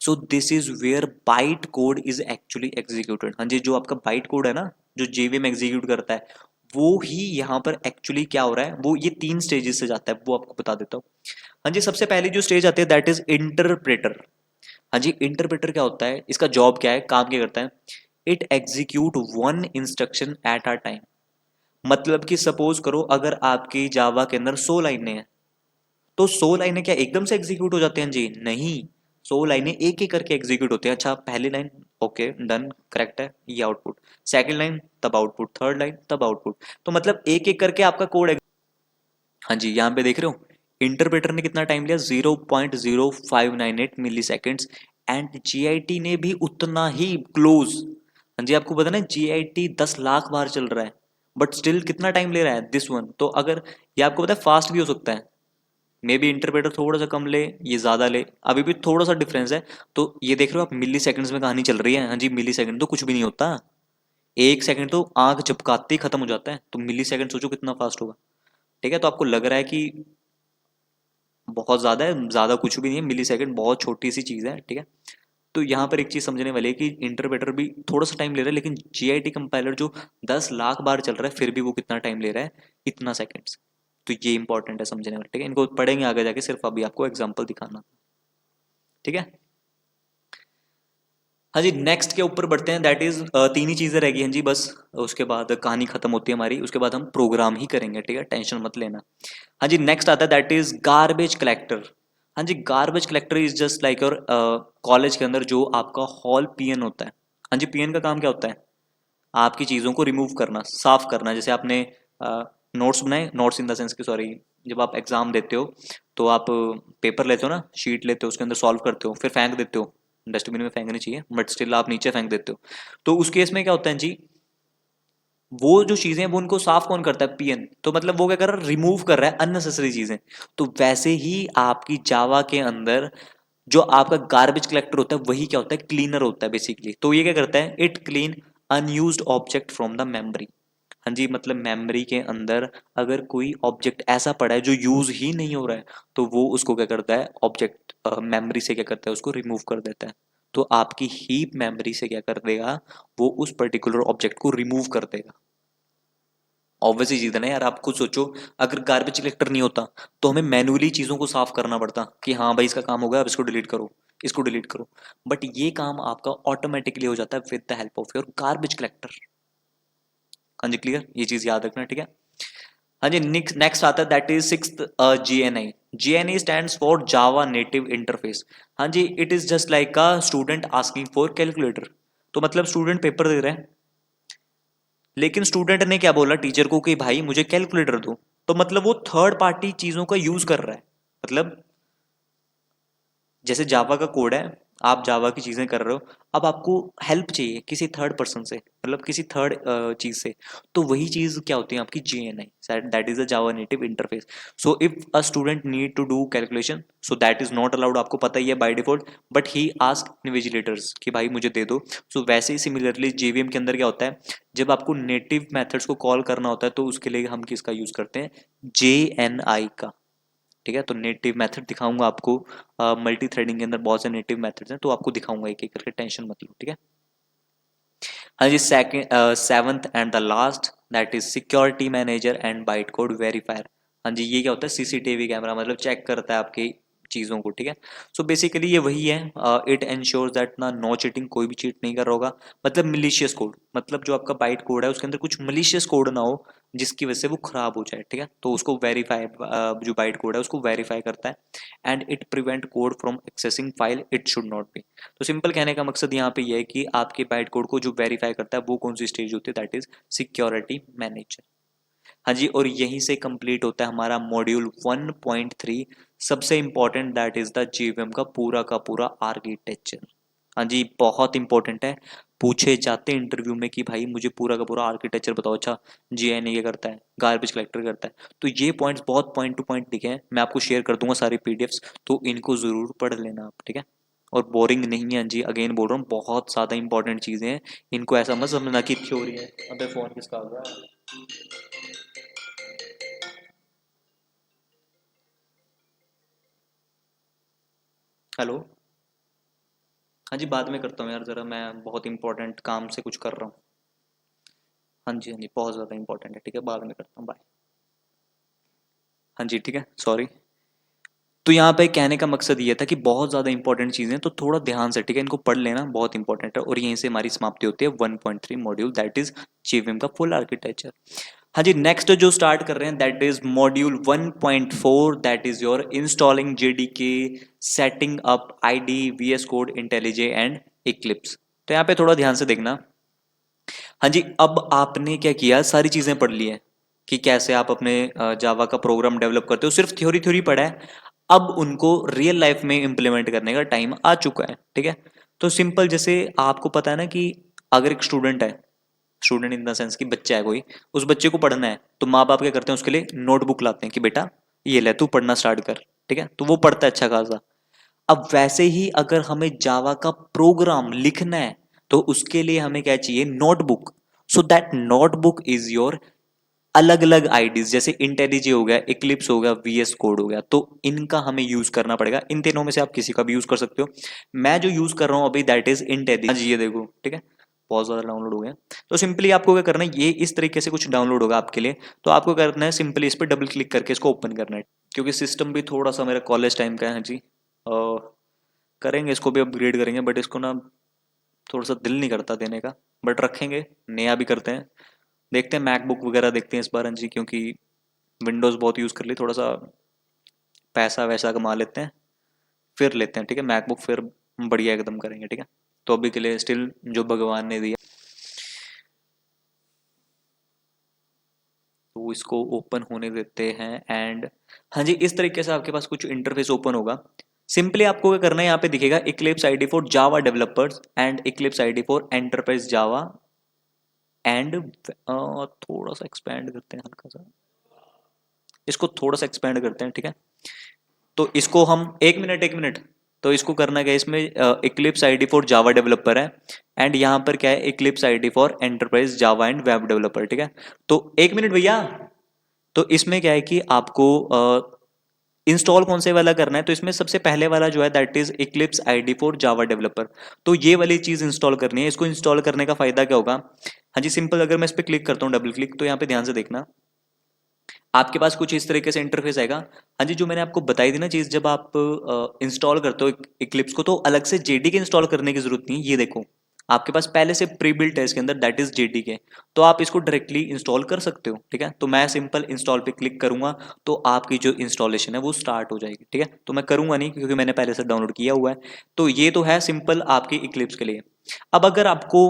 So this is where byte code is actually executed. हाँ जी, जो आपका बाइट कोड है ना, जो जेवीएम एग्जीक्यूट करता है, वो ही यहाँ पर एक्चुअली क्या हो रहा है, वो ये 3 स्टेजेस से जाता है, वो आपको बता देता हूँ। हाँ जी, सबसे पहली जो स्टेज आती है दैट इज इंटरप्रेटर। हाँ जी, इंटरप्रेटर क्या होता है, इसका जॉब क्या है, काम क्या करता है, it execute one instruction at a time. मतलब कि सपोज करो अगर आपकी जावा के अंदर 100 लाइनें हैं, तो 100 लाइनें क्या एकदम से एग्जीक्यूट हो जाते हैं जी, नहीं। 100 लाइनें एक एक करके एग्जीक्यूट होते हैं। अच्छा, पहली लाइन ओके डन, करेक्ट है, ये आउटपुट। सेकंड लाइन तब आउटपुट, थर्ड लाइन तब आउटपुट। तो मतलब एक एक करके आपका कोड। हाँ जी, यहाँ पे देख रहे हो, इंटरप्रेटर ने कितना टाइम लिया, 0.0598 मिली सेकेंड्स। एंड जीआईटी ने भी उतना ही क्लोज। हाँ जी, आपको पता ना जीआईटी 10 लाख बार चल रहा है, बट स्टिल कितना टाइम ले रहा है दिस वन। तो अगर ये आपको पता है फास्ट भी हो सकता है, मे बी इंटरप्रेटर थोड़ा सा कम ले, ये ज्यादा ले, अभी भी थोड़ा सा डिफरेंस है। तो ये देख रहे हो आप, मिली सेकेंड्स में कहानी चल रही है। हाँ जी, मिली सेकेंड तो कुछ भी नहीं होता, 1 सेकंड तो आंख झपकाते ही खत्म हो जाता है, तो मिली सेकंड सोचो कितना फास्ट होगा। ठीक है, तो आपको लग रहा है कि बहुत ज्यादा है, ज्यादा कुछ भी नहीं है, मिली सेकंड बहुत छोटी सी चीज है। ठीक है, तो यहाँ पर एक चीज समझने वाली है कि इंटरप्रेटर भी थोड़ा सा टाइम ले रहा है, लेकिन जीआईटी कंपाइलर जो 10 लाख बार चल रहा है फिर भी वो कितना टाइम ले रहा है, इतना सेकंड्स। तो ये इंपॉर्टेंट है समझने वाला। ठीक है, इनको पढ़ेंगे आगे जाके, सिर्फ अभी आपको एग्जाम्पल दिखाना। ठीक है, हाँ जी, नेक्स्ट के ऊपर बढ़ते हैं, दैट इज 3 ही चीजें रहेगी। हाँ जी, बस उसके बाद कहानी खत्म होती है हमारी, उसके बाद हम प्रोग्राम ही करेंगे। ठीक है, टेंशन मत लेना। हाँ जी, नेक्स्ट आता है दैट इज गार्बेज कलेक्टर। हाँ जी, garbage collector is just like your college के अंदर जो आपका हॉल पीएन होता है। हाँ जी, पीएन का काम क्या होता है, आपकी चीज़ों को रिमूव करना, साफ करना। जैसे आपने नोट्स बनाए, नोट्स इन द सेंस कि सॉरी, जब आप एग्जाम देते हो तो आप पेपर लेते हो ना, शीट लेते हो, उसके अंदर सॉल्व करते हो, फिर फेंक देते हो, डस्टबिन में फेंकनी चाहिए बट स्टिल आप नीचे फेंक देते हो। तो उस केस में क्या होता है जी, वो जो चीजें हैं वो उनको साफ कौन करता है, पीएन। तो मतलब वो क्या कर रहा है, रिमूव कर रहा है अननेसेसरी चीजें। तो वैसे ही आपकी जावा के अंदर जो आपका गार्बेज कलेक्टर होता है वही क्या होता है, क्लीनर होता है बेसिकली। तो ये क्या करता है, it clean unused object from the memory. हाँ जी, मतलब मेमोरी के अंदर अगर कोई ऑब्जेक्ट ऐसा पड़ा है जो यूज ही नहीं हो रहा है, तो वो उसको क्या करता है, ऑब्जेक्ट मेमोरी से क्या करता है, उसको रिमूव कर देता है। तो आपकी हीप मेमोरी से क्या कर देगा, वो उस पर्टिकुलर ऑब्जेक्ट को रिमूव कर देगा। ऑब्वियसली चीज है ना यार, आप खुद सोचो, अगर गार्बेज कलेक्टर नहीं होता तो हमें मैन्युअली चीजों को साफ करना पड़ता कि हाँ भाई इसका काम हो गया, अब इसको डिलीट करो, इसको डिलीट करो। बट ये काम आपका ऑटोमेटिकली हो जाता है with the help of your garbage collector. हाँ जी, क्लियर, ये चीज याद रखना। ठीक है, हाँ जी, नेक्स्ट आता है that is sixth, JNI. JNI stands for Java native interface. हाँ जी, it is just like a student asking for calculator. तो मतलब स्टूडेंट पेपर दे रहे हैं, लेकिन स्टूडेंट ने क्या बोला टीचर को कि भाई मुझे कैलकुलेटर दो। तो मतलब वो थर्ड पार्टी चीजों का यूज कर रहा है। मतलब जैसे जावा का कोड है, आप जावा की चीज़ें कर रहे हो, अब आपको हेल्प चाहिए किसी थर्ड पर्सन से, मतलब किसी थर्ड चीज़ से, तो वही चीज़ क्या होती है आपकी JNI, that is a Java native interface. So if a student need to do calculation, so that is not allowed, आपको पता ही है by default, but he ask invigilators कि भाई मुझे दे दो। सो वैसे ही सिमिलरली JVM के अंदर क्या होता है, जब आपको नेटिव मेथड्स को कॉल करना होता है तो उसके लिए हम किसका यूज करते हैं, JNI का। ठीक है, तो नेटिव मेथड दिखाऊंगा आपको, मल्टी थ्रेडिंग के अंदर बहुत से नेटिव मेथड्स हैं, तो आपको दिखाऊंगा एक एक करके, टेंशन मत लो। ठीक है, हाँ जी, second seventh and the last, that is security manager and byte code verifier. हाँ जी, ये क्या होता है, CCTV कैमरा, मतलब चेक करता है आपकी चीज़ों को। ठीक है, सो बेसिकली ये वही है, इट एंश्योर्स दैट ना नो चीटिंग, कोई भी चीट नहीं कर रहा होगा, मतलब मिलीशियस कोड, मतलब जो आपका बाइट कोड है उसके अंदर कुछ मिलीशियस कोड ना हो जिसकी वजह से वो खराब हो जाए। ठीक है, तो उसको वेरीफाई, जो बाइट कोड है उसको वेरीफाई करता है, and it prevent code from accessing file it should not be. तो सिंपल कहने का मकसद यहाँ पे ये है कि आपके बाइट कोड को जो वेरीफाई करता है वो कौन सी स्टेज होती है, दैट इज सिक्योरिटी मैनेजर। हाँ जी, और यहीं से कंप्लीट होता है हमारा मॉड्यूल 1.3, सबसे important, that is the JVM का पूरा आर्किटेक्चर। हाँ जी, बहुत इंपॉर्टेंट है, पूछे जाते हैं इंटरव्यू में कि भाई मुझे पूरा का पूरा आर्किटेक्चर बताओ। अच्छा, JNI ये करता है, गार्बेज कलेक्टर करता है, तो ये पॉइंट्स बहुत पॉइंट टू पॉइंट दिखे हैं, मैं आपको शेयर कर दूंगा सारी PDFs, तो इनको जरूर पढ़ लेना आप। ठीक है, और बोरिंग नहीं है जी, अगेन बोल रहा हूँ, बहुत ज़्यादा इंपॉर्टेंट चीज़ें हैं, इनको ऐसा मत समझना कि थ्योरी है। अबे फोन किसका आ गया? हेलो। हाँ जी, बाद में करता हूँ यार, ज़रा मैं बहुत इंपॉर्टेंट काम से कुछ कर रहा हूँ। हाँ जी, हाँ जी, बहुत ज़्यादा इंपॉर्टेंट है। ठीक है, बाद में करता हूँ, बाय। हाँ जी, ठीक है, सॉरी। तो यहाँ पे कहने का मकसद ये था कि बहुत ज़्यादा इंपॉर्टेंट चीज़ें, तो थोड़ा ध्यान से, ठीक है, इनको पढ़ लेना, बहुत इंपॉर्टेंट है, और यहीं से हमारी समाप्ति होती है 1.3 मॉड्यूल, दैट इज JVM का फुल आर्किटेक्चर। हाँ जी, नेक्स्ट जो स्टार्ट कर रहे हैं that is module 1.4, that is your installing JDK, setting up ID, VS code, IntelliJ and Eclipse. तो यहाँ पे थोड़ा ध्यान से देखना। हाँ जी, अब आपने क्या किया, सारी चीजें पढ़ ली हैं कि कैसे आप अपने जावा का प्रोग्राम डेवलप करते हो, सिर्फ थ्योरी थ्योरी पढ़ा है, अब उनको रियल लाइफ में इम्प्लीमेंट करने का टाइम आ चुका है। ठीक है, तो सिंपल, जैसे आपको पता है ना कि अगर एक स्टूडेंट है, स्टूडेंट इन द सेंस कि बच्चा है कोई, उस बच्चे को पढ़ना है, तो माँ बाप क्या करते हैं, उसके लिए नोटबुक लाते हैं कि बेटा ये ले तू पढ़ना स्टार्ट कर। ठीक है, तो वो पढ़ता है अच्छा खासा। अब वैसे ही अगर हमें जावा का प्रोग्राम लिखना है, तो उसके लिए हमें क्या चाहिए, notebook. So that notebook is your अलग अलग आईडीज, जैसे इंटेलिजे हो गया, इक्लिप्स हो गया, VS कोड हो गया, तो इनका हमें यूज करना पड़ेगा। इन तीनों में से आप किसी का भी यूज कर सकते हो, मैं जो यूज कर रहा हूं अभी दैट इज इंटेलिजे। हाँ जी, ये देखो, ठीक है, बहुत ज्यादा डाउनलोड हो गया। तो सिंपली आपको क्या करना है, ये इस तरीके से कुछ डाउनलोड होगा आपके लिए, तो आपको करना है सिंपली इस पर डबल क्लिक करके इसको ओपन करना है, क्योंकि सिस्टम भी थोड़ा सा मेरा कॉलेज टाइम का है। हाँ जी, करेंगे इसको भी अपग्रेड करेंगे, बट इसको ना थोड़ा सा दिल नहीं करता देने का, बट रखेंगे, नया भी करते हैं, देखते हैं मैकबुक वगैरह देखते हैं इस बार। हाँ जी, क्योंकि विंडोज़ बहुत यूज़ कर ली, थोड़ा सा पैसा वैसा कमा लेते हैं, फिर लेते हैं। ठीक है, मैकबुक फिर बढ़िया एकदम करेंगे। ठीक है, तो अभी के लिए स्टिल जो भगवान ने दिया, तो इसको ओपन होने देते हैं। एंड हाँ जी, इस तरीके से आपके पास कुछ इंटरफेस ओपन होगा। सिंपली आपको क्या करना है, यहाँ पे दिखेगा Eclipse ID for Java developers and Eclipse ID for enterprise Java and, थोड़ा सा एक्सपेंड करते हैं हल्का सा, इसको थोड़ा सा एक्सपेंड करते हैं। ठीक है, तो इसको हम एक मिनट, तो इसको करना क्या है, इसमें Eclipse ID for Java developer है, एंड यहाँ पर क्या है, Eclipse ID for enterprise Java and web developer. ठीक है, तो एक मिनट भैया, तो इसमें क्या है कि आपको इंस्टॉल कौन से वाला करना है, तो इसमें सबसे पहले वाला जो है that is Eclipse ID for Java developer, तो ये वाली चीज इंस्टॉल करनी है। इसको इंस्टॉल करने का फायदा क्या होगा, हाँ जी, सिंपल, अगर मैं इस पर क्लिक करता हूँ डबल क्लिक, तो यहाँ पे ध्यान से देखना, आपके पास कुछ इस तरीके से इंटरफेस आएगा। हाँ जी, जो मैंने आपको बताई थी ना चीज, जब आप इंस्टॉल करते हो इक्लिप्स को, तो अलग से JDK इंस्टॉल करने की जरूरत नहीं है। ये देखो, आपके पास पहले से प्री बिल्ट है इसके अंदर, दैट इज JDK, तो आप इसको डायरेक्टली इंस्टॉल कर सकते हो। ठीक है, तो मैं सिंपल इंस्टॉल पे क्लिक करूंगा, तो आपकी जो इंस्टॉलेशन है वो स्टार्ट हो जाएगी। ठीक है, तो मैं करूंगा नहीं क्योंकि मैंने पहले से डाउनलोड किया हुआ है। तो ये तो है सिंपल आपकी इक्लिप्स के लिए। अब अगर आपको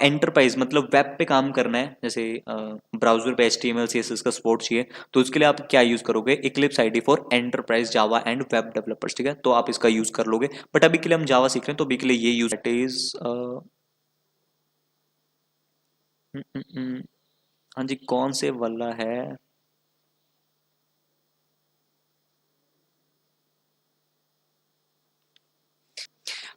एंटरप्राइज मतलब वेब पे काम करना है, जैसे ब्राउजर पे HTML CSS का सपोर्ट चाहिए, तो उसके लिए आप क्या यूज करोगे, Eclipse IDE for enterprise Java and web developers, ठीक है, तो आप इसका यूज कर लोगे। बट अभी के लिए हम जावा सीख रहे हैं, तो अभी के लिए ये यूज इज हाँ जी, कौन से वाला है।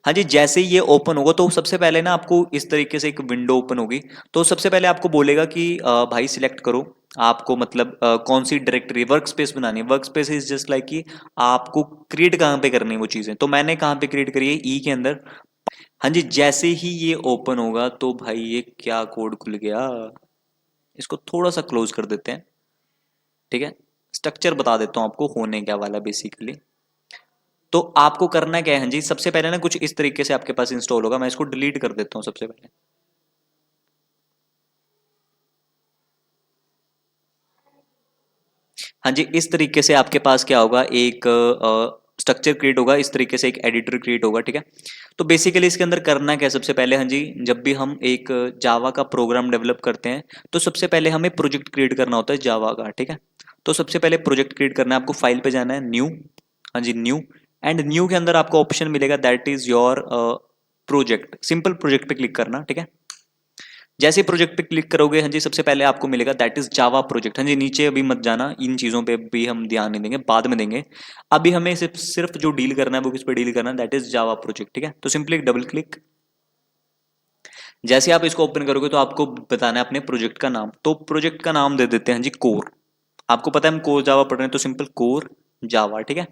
हाँ जी, जैसे ही ये ओपन होगा तो सबसे पहले ना आपको इस तरीके से एक विंडो ओपन होगी। तो सबसे पहले आपको बोलेगा कि भाई सिलेक्ट करो आपको मतलब कौन सी डायरेक्टरी वर्क स्पेस बनानी है। Work space is just like कि आपको क्रिएट कहाँ पे करनी है वो चीज़ें। तो मैंने कहाँ पे क्रिएट करी है, ई के अंदर। हाँ जी, जैसे ही ये ओपन होगा तो भाई ये क्या कोड खुल गया। इसको थोड़ा सा क्लोज कर देते हैं, ठीक है। स्ट्रक्चर बता देता हूँ आपको होने क्या वाला बेसिकली। तो आपको करना क्या है, हाँ जी, सबसे पहले ना कुछ इस तरीके से आपके पास इंस्टॉल होगा। मैं इसको डिलीट कर देता हूँ सबसे पहले। हाँ जी, इस तरीके से आपके पास क्या होगा, एक स्ट्रक्चर क्रिएट होगा, इस तरीके से एक एडिटर क्रिएट होगा, ठीक है। तो बेसिकली इसके अंदर करना क्या है, सबसे पहले हाँ जी, जब भी हम एक जावा का प्रोग्राम डेवलप करते हैं तो सबसे पहले हमें प्रोजेक्ट क्रिएट करना होता है जावा का, ठीक है। तो सबसे पहले प्रोजेक्ट क्रिएट करना है, आपको फाइल पे जाना है, न्यू, हाँ जी न्यू, एंड न्यू के अंदर आपको ऑप्शन मिलेगा that is your project. Simple project पे क्लिक करना, ठीक है। जैसे प्रोजेक्ट पे क्लिक करोगे, हाँ जी, सबसे पहले आपको मिलेगा दैट इज जावा प्रोजेक्ट। हाँ जी, नीचे अभी मत जाना, इन चीजों पे भी हम ध्यान नहीं देंगे, बाद में देंगे। अभी हमें सिर्फ सिर्फ जो डील करना है वो किस पे डील करना है, दैट इज जावा प्रोजेक्ट, ठीक है। तो सिंपली डबल क्लिक। जैसे आप इसको ओपन करोगे तो आपको बताना है अपने प्रोजेक्ट का नाम। तो प्रोजेक्ट का नाम दे देते हैं हाँ जी कोर। आपको पता है हम कोर जावा पढ़ रहे हैं, तो सिंपल कोर जावा, ठीक है।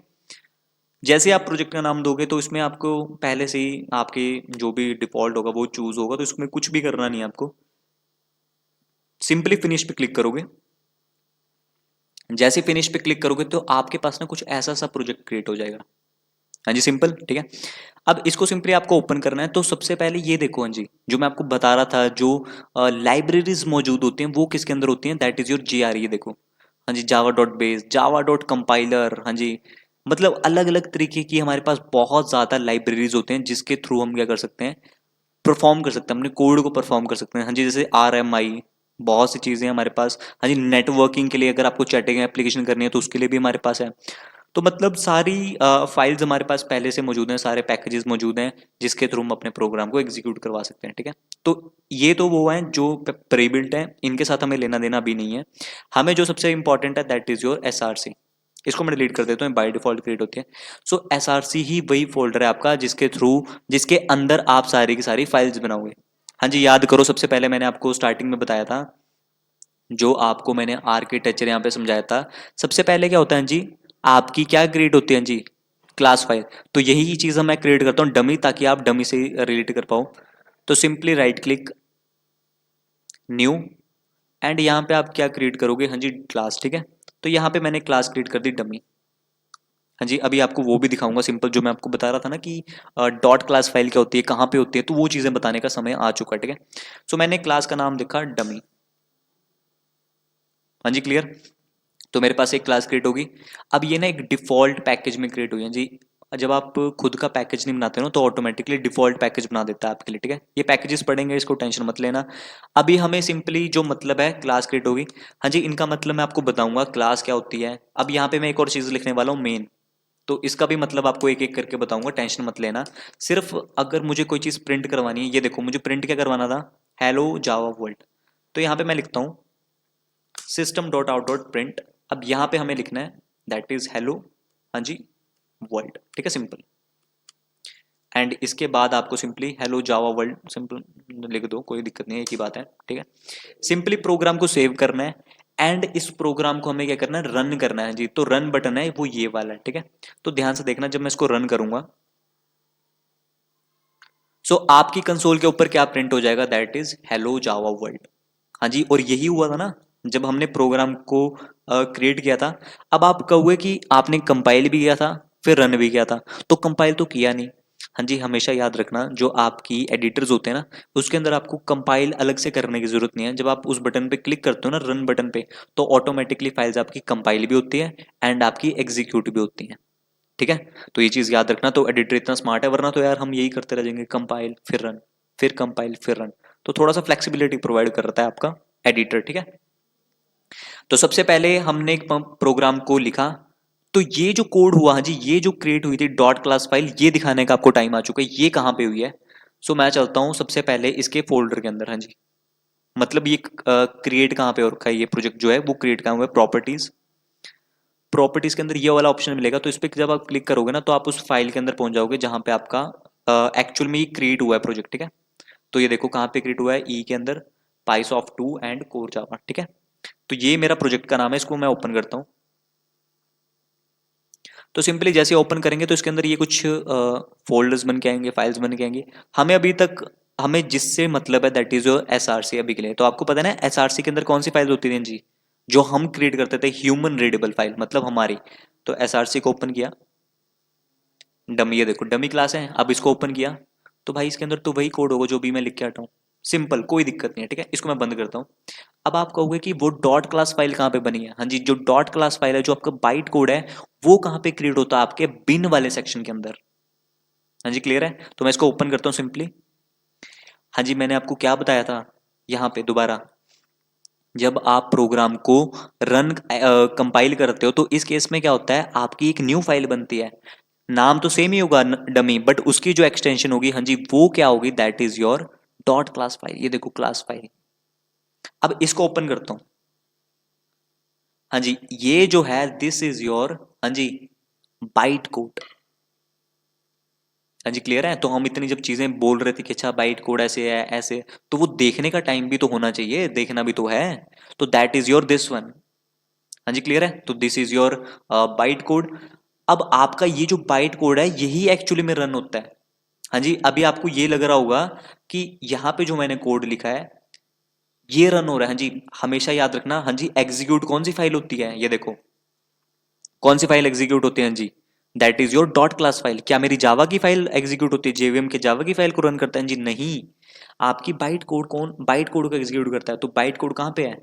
जैसे आप प्रोजेक्ट का नाम दोगे तो इसमें आपको पहले से ही आपके जो भी डिफॉल्ट होगा वो चूज होगा, तो इसमें कुछ भी करना नहीं है आपको। सिंपली फिनिश पे क्लिक करोगे। जैसे फिनिश पे क्लिक करोगे तो आपके पास ना कुछ ऐसा सा प्रोजेक्ट क्रिएट हो जाएगा। हाँ जी, सिंपल, ठीक है। अब इसको सिंपली आपको ओपन करना है। तो सबसे पहले ये देखो हाँ जी, जो मैं आपको बता रहा था, जो लाइब्रेरीज मौजूद होती हैं वो किसके अंदर होती हैं, दैट इज योर JR। ये देखो हाँ जी, Java dot base, Java dot compiler, हाँ जी, मतलब अलग अलग तरीके की हमारे पास बहुत ज़्यादा लाइब्रेरीज होते हैं जिसके थ्रू हम क्या कर सकते हैं, परफॉर्म कर सकते हैं, अपने कोड को परफॉर्म कर सकते हैं। हाँ जी, जैसे RMI, बहुत सी चीज़ें हमारे पास। हाँ जी, नेटवर्किंग के लिए अगर आपको चैटिंग एप्लीकेशन करनी है तो उसके लिए भी हमारे पास है। तो मतलब सारी फाइल्स हमारे पास पहले से मौजूद हैं, सारे पैकेजेस मौजूद हैं जिसके थ्रू हम अपने प्रोग्राम को एग्जीक्यूट करवा सकते हैं, ठीक है। तो ये तो वो हैं जो प्री बिल्ट हैं, इनके साथ हमें लेना देना भी नहीं है। हमें जो सबसे इंपॉर्टेंट है दैट इज योर SRC। इसको मैं डिलीट कर देता हूँ, बाय डिफॉल्ट क्रिएट होती है। सो SRC ही वही फोल्डर है आपका जिसके थ्रू, जिसके अंदर आप सारी की सारी फाइल्स बनाओगे। हाँ जी, याद करो सबसे पहले मैंने आपको स्टार्टिंग में बताया था, जो आपको मैंने आर्किटेक्चर यहाँ पे समझाया था। सबसे पहले क्या होता है जी, आपकी क्या क्रिएट होती है जी, क्लास फाइल। तो यही चीज़ मैं क्रिएट करता हूँ डमी, ताकि आप डमी से रिलेट कर पाओ। तो simply write click, new, and यहाँ पे आप क्या क्रिएट करोगे, हाँ जी क्लास, ठीक है। तो यहाँ पे मैंने क्लास क्रिएट कर दी डमी। हाँ जी, अभी आपको वो भी दिखाऊंगा सिंपल, जो मैं आपको बता रहा था ना कि डॉट क्लास फाइल क्या होती है, कहाँ पे होती है, तो वो चीज़ें बताने का समय आ चुका है, ठीक है। सो मैंने क्लास का नाम देखा डमी। हाँ जी, क्लियर। तो मेरे पास एक क्लास क्रिएट होगी। अब ये ना एक डिफॉल्ट पैकेज में क्रिएट हुई है जी। जब आप खुद का पैकेज नहीं बनाते ना तो ऑटोमेटिकली डिफॉल्ट पैकेज बना देता है आपके लिए, ठीक है। ये पैकेजेस पढ़ेंगे, इसको टेंशन मत लेना। अभी हमें सिंपली जो मतलब है, क्लास क्रिएट होगी। हाँ जी, इनका मतलब मैं आपको बताऊंगा क्लास क्या होती है। अब यहाँ पे मैं एक और चीज़ लिखने वाला हूँ, मेन। तो इसका भी मतलब आपको एक एक करके बताऊंगा, टेंशन मत लेना। सिर्फ अगर मुझे कोई चीज़ प्रिंट करवानी है, ये देखो मुझे प्रिंट क्या करवाना था, हेलो जावा वर्ल्ड। तो यहाँ पे मैं लिखता हूँ system dot out dot print. अब यहाँ पे हमें लिखना है दैट इज हेलो, हाँ जी, वर्ल्ड, ठीक है, सिंपल। एंड इसके बाद आपको सिंपली हेलो जावा वर्ल्ड सिंपल लिख दो, कोई दिक्कत नहीं है, एक ही बात है, ठीक है। सिंपली प्रोग्राम को सेव करना है। एंड इस प्रोग्राम को हमें क्या करना है, रन करना है जी। तो रन बटन है वो ये वाला है, ठीक है। तो ध्यान से देखना, जब मैं इसको रन करूंगा सो आपकी कंसोल के ऊपर क्या प्रिंट हो जाएगा, that is hello Java world. हाँ जी, और यही हुआ था ना जब हमने प्रोग्राम को क्रिएट किया था। अब आप कहोगे कि आपने कंपाइल भी किया था फिर रन भी किया था, तो कंपाइल तो किया नहीं। हाँ जी, हमेशा याद रखना, जो आपकी एडिटर्स होते हैं ना, उसके अंदर आपको कंपाइल अलग से करने की जरूरत नहीं है। जब आप उस बटन पे क्लिक करते हो ना, रन बटन पे, तो ऑटोमेटिकली फाइल्स आपकी कंपाइल भी होती है एंड आपकी एग्जीक्यूट भी होती है, ठीक है। तो ये चीज़ याद रखना। तो एडिटर इतना स्मार्ट है, वरना तो यार हम यही करते रह जाएंगे, कंपाइल फिर रन, फिर कंपाइल फिर रन। तो थोड़ा सा फ्लेक्सिबिलिटी प्रोवाइड करता है आपका एडिटर, ठीक है। तो सबसे पहले हमने एक प्रोग्राम को लिखा, तो ये जो कोड हुआ, हाँ जी, ये जो क्रिएट हुई थी डॉट क्लास फाइल, ये दिखाने का आपको टाइम आ चुका है, ये कहाँ पे हुई है। सो मैं चलता हूँ सबसे पहले इसके फोल्डर के अंदर, हाँ जी, मतलब ये क्रिएट कहाँ पे हो रखा है, ये प्रोजेक्ट जो है वो क्रिएट कहाँ हुआ है, प्रॉपर्टीज। प्रॉपर्टीज के अंदर ये वाला ऑप्शन मिलेगा, तो इस पर जब आप क्लिक करोगे ना तो आप उस फाइल के अंदर पहुंच जाओगे जहां पे आपका एक्चुअल में ये क्रिएट हुआ है प्रोजेक्ट, ठीक है। तो ये देखो कहाँ पे क्रिएट हुआ है, ई के अंदर पाइसॉफ्ट 2 एंड कोर जावा, ठीक है। तो ये मेरा प्रोजेक्ट का नाम है, इसको मैं ओपन करता हूँ। तो सिंपली जैसे ओपन करेंगे तो इसके अंदर ये कुछ फोल्डर्स बन के आएंगे, फाइल्स बन के आएंगे। हमें अभी तक हमें जिससे मतलब है दैट इज योर एसआरसी अभी के लिए। तो आपको पता है ना एसआरसी के अंदर कौन सी फाइल होती थी जी, जो हम क्रिएट करते थे, ह्यूमन रीडेबल फाइल, मतलब हमारी। तो एसआरसी को ओपन किया, डमी, ये देखो डमी क्लास है, अब इसको ओपन किया तो भाई इसके अंदर तो वही कोड होगा जो भी मैं लिख के हटा हूँ, सिंपल, कोई दिक्कत नहीं है, ठीक है। इसको मैं बंद करता हूँ। अब आप कहोगे कि वो डॉट क्लास फाइल कहाँ पे बनी है, हाँ जी, जो डॉट क्लास फाइल है, जो आपका बाइट कोड है, वो कहाँ पे क्रिएट होता है, आपके बिन वाले सेक्शन के अंदर। हाँ जी, क्लियर है। तो मैं इसको ओपन करता हूँ सिंपली। हाँ जी, मैंने आपको क्या बताया था यहाँ पे दोबारा, जब आप प्रोग्राम को रन कंपाइल करते हो तो इस केस में क्या होता है, आपकी एक न्यू फाइल बनती है, नाम तो सेम ही होगा डमी, बट उसकी जो एक्सटेंशन होगी, हाँ जी, वो क्या होगी, that is your dot class file. ये देखो क्लास फाइल। अब इसको ओपन करता हूं, हाँ जी, ये जो है दिस इज योर, हाँ जी, बाइट कोड। हाँ जी, क्लियर है। तो हम इतनी जब चीजें बोल रहे थे कि अच्छा बाइट कोड ऐसे है ऐसे, तो वो देखने का टाइम भी तो होना चाहिए, देखना भी तो है। तो that is your this one. हाँ जी, क्लियर है। तो this is your byte code. अब आपका ये जो बाइट कोड है यही एक्चुअली में रन होता है। हाँ जी, अभी आपको ये लग रहा होगा कि यहाँ पे जो मैंने कोड लिखा है ये रन हो रहा है। हाँ जी, हमेशा याद रखना, हाँ जी, एग्जीक्यूट कौन सी फाइल होती है, ये देखो कौन सी फाइल एग्जीक्यूट होती है, हाँ जी, that is your dot class file. क्या मेरी जावा की फाइल एग्जीक्यूट होती है, जेवीएम के जावा की फाइल को रन करता है जी, नहीं। आपकी बाइट कोड कौन बाइट कोड को एग्जीक्यूट करता है, तो बाइट कोड कहाँ पे है,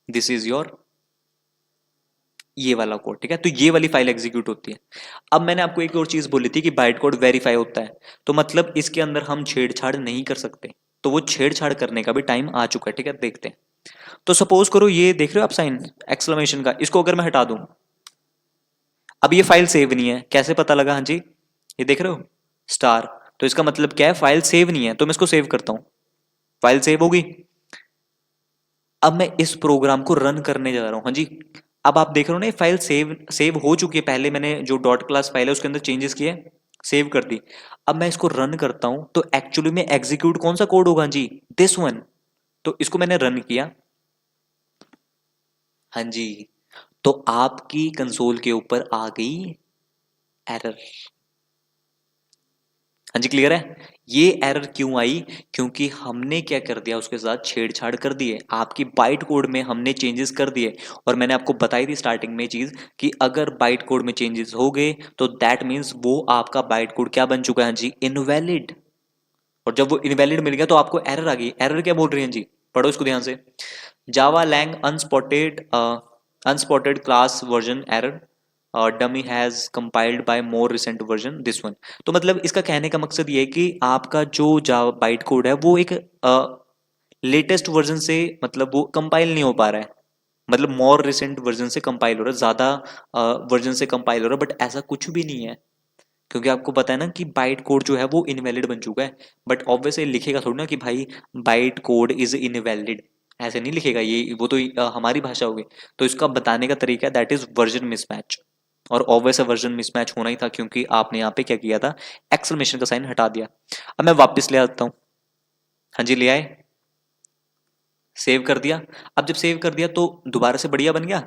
दिस इज योर ये वाला कोड, ठीक है। तो ये वाली फाइल एग्जीक्यूट होती है। अब मैंने आपको एक और चीज बोली थी कि बाइट कोड वेरीफाई होता है, तो मतलब इसके अंदर हम छेड़छाड़ नहीं कर सकते, तो वो छेड़छाड़ करने का भी टाइम आ चुका है, ठीक है। देखते हैं। तो सपोज करो ये देख रहे हो आप साइन एक्सक्लेमेशन का, इसको अगर मैं हटा दूं, अब ये फाइल सेव नहीं है, कैसे पता लगा, हाँ जी, ये देख रहे हो स्टार, तो इसका मतलब क्या है, फाइल सेव नहीं है। तो मैं इसको सेव करता हूं, फाइल सेव होगी। अब मैं इस प्रोग्राम को रन करने जा रहा हूं, हाँ जी। अब आप देख रहे हो ना, ये फाइल सेव सेव हो चुकी है, पहले मैंने जो डॉट क्लास फाइल है उसके अंदर चेंजेस किए, सेव कर दी। अब मैं इसको रन करता हूं तो एक्चुअली में एग्जीक्यूट कौन सा कोड होगा जी, दिस वन। तो इसको मैंने रन किया, हाँ जी, तो आपकी कंसोल के ऊपर आ गई एरर। हाँ जी, क्लियर है। ये एरर क्यों आई, क्योंकि हमने क्या कर दिया, उसके साथ छेड़छाड़ कर दी है, आपकी बाइट कोड में हमने चेंजेस कर दिए। और मैंने आपको बताई थी स्टार्टिंग में चीज कि अगर बाइट कोड में चेंजेस हो गए तो दैट मीन्स वो आपका बाइट कोड क्या बन चुका है, हाँ जी, इनवैलिड। और जब वो इनवैलिड मिल गया तो आपको एरर आ गई। एरर क्या बोल रही है जी, पढ़ो इसको ध्यान से। Java lang unsupported class version error, dummy has compiled by more recent version this one. तो मतलब इसका कहने का मकसद ये है कि आपका जो जावा बाइट कोड है वो एक लेटेस्ट वर्जन से मतलब वो कंपाइल नहीं हो पा रहा है, मतलब मोर रिसेंट वर्जन से कंपाइल हो रहा है, ज्यादा वर्जन से कंपाइल हो रहा है, बट ऐसा कुछ भी नहीं है। क्योंकि आपको पता है ना कि बाइट कोड जो है वो इनवैलिड बन चुका है, बट ऑब्वियसली लिखेगा थोड़ी ना कि भाई बाइट कोड इज इनवैलिड, ऐसे नहीं लिखेगा, ये वो तो हमारी भाषा होगी। तो इसका बताने का तरीका दैट इज वर्जन मिसमैच, और ऑब्वियस वर्जन मिसमैच होना ही था क्योंकि आपने यहाँ पे क्या किया था, एक्सक्लेमेशन का साइन हटा दिया। अब मैं वापस ले आता हूँ, हाँ जी, ले आए, सेव कर दिया। अब जब सेव कर दिया तो दोबारा से बढ़िया बन गया,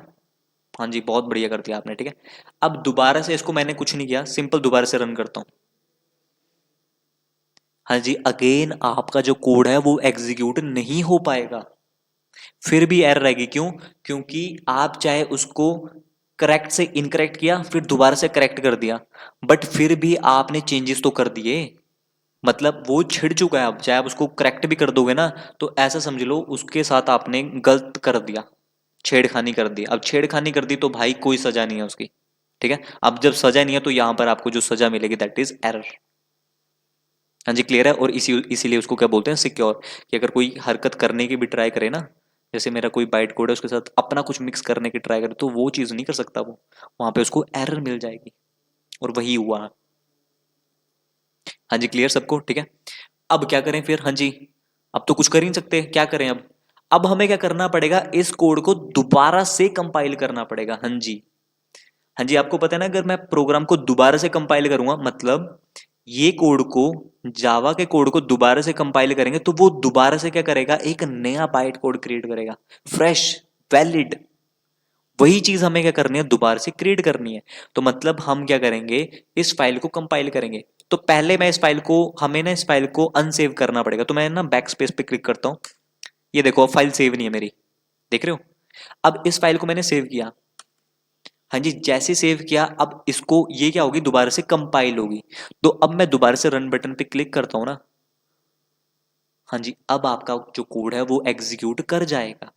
हाँ जी, बहुत बढ़िया कर दिया आपने, ठीक है। अब दोबारा से इसको मैंने कुछ नहीं किया, सिंपल दोबारा से रन करता हूँ, हाँ जी, अगेन आपका जो कोड है वो एग्जीक्यूट नहीं हो पाएगा, फिर भी एरर आएगी। क्यों, क्योंकि आप चाहे उसको करेक्ट से इनकरेक्ट किया, फिर दोबारा से करेक्ट कर दिया, बट फिर भी आपने चेंजेस तो कर दिए, मतलब वो छिड़ चुका है। अब चाहे आप उसको करेक्ट भी कर दोगे ना, तो ऐसा समझ लो उसके साथ आपने गलत कर दिया, छेड़खानी कर दी। अब छेड़खानी कर दी तो भाई कोई सजा नहीं है उसकी, ठीक है। अब जब सजा नहीं है तो यहां पर आपको जो सजा मिलेगी दैट इज एरर। हाँ जी क्लियर है। और इसीलिए उसको क्या बोलते हैं, सिक्योर। कि अगर कोई हरकत करने की भी ट्राई करे ना, जैसे मेरा कोई बाइट कोड है उसके साथ अपना कुछ मिक्स करने की ट्राई करे, तो वो चीज़ नहीं कर सकता वो, वहां पे उसको एरर मिल जाएगी। और वही हुआ। हाँ जी क्लियर सबको, ठीक है। अब क्या करें फिर, हाँ जी। अब तो कुछ कर ही नहीं सकते, क्या करें अब हमें क्या करना पड़ेगा, इस कोड को दोबारा से कंपाइल करना पड़ेगा। हाँ जी। हाँ जी, आपको पता है ना, अगर मैं प्रोग्राम को दोबारा से कंपाइल करूंगा, मतलब ये कोड को, जावा के कोड को दोबारा से कंपाइल करेंगे, तो वो दोबारा से क्या करेगा, एक नया बाइट कोड क्रिएट करेगा, फ्रेश, वैलिड। वही चीज हमें क्या करनी है, दोबारा से क्रिएट करनी है। तो मतलब हम क्या करेंगे, इस फाइल को कंपाइल करेंगे। तो पहले मैं इस फाइल को, हमें ना इस फाइल को अनसेव करना पड़ेगा। तो मैं ना बैक स्पेस पे क्लिक करता हूं। ये देखो, अब फाइल सेव नहीं है मेरी, देख रहे हो। अब इस फाइल को मैंने सेव किया। हाँ जी, जैसे सेव किया, अब इसको, ये क्या होगी, दोबारा से कंपाइल होगी। तो अब मैं दोबारा से रन बटन पे क्लिक करता हूं ना। हाँ जी, अब आपका जो कोड है वो एग्जीक्यूट कर जाएगा।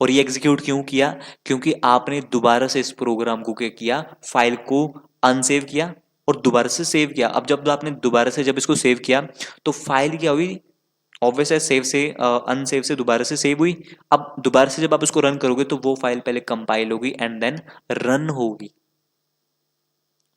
और ये एग्जीक्यूट क्यों किया, क्योंकि आपने दोबारा से इस प्रोग्राम को क्या किया, फाइल को अनसेव किया और दोबारा से सेव किया। अब जब आपने दोबारा से जब इसको सेव किया, तो फाइल क्या हुई, ऑब्वियस है, सेव से अनसेव से दोबारा से सेव हुई। अब दोबारा से जब आप उसको रन करोगे, तो वो फाइल पहले कंपाइल होगी एंड देन रन होगी।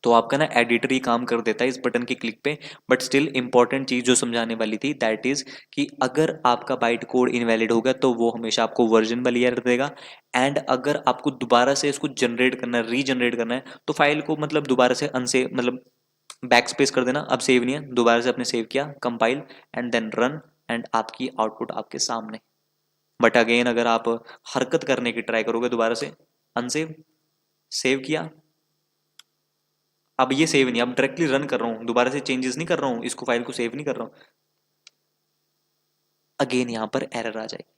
तो आपका ना एडिटर ही काम कर देता है इस बटन के क्लिक पे। बट स्टिल इंपॉर्टेंट चीज जो समझाने वाली थी, दैट इज कि अगर आपका बाइट कोड इनवैलिड होगा, तो वो हमेशा आपको वर्जन वाली एरर देगा। एंड अगर आपको दोबारा से इसको जनरेट करना है, रीजनरेट करना है, तो फाइल को मतलब दोबारा से अनसेव, मतलब बैक स्पेस कर देना। अब सेव नहीं है, दोबारा से आपने सेव किया, compile and then run, and आपकी आउटपुट आपके सामने। बट अगेन अगर आप हरकत करने की ट्राई करोगे, दोबारा से अनसेव, सेव किया, अब ये सेव नहीं, अब डायरेक्टली रन कर रहा हूँ, दोबारा से चेंजेस नहीं कर रहा हूँ, इसको फाइल को सेव नहीं कर रहा हूँ, अगेन यहाँ पर एरर आ जाएगी।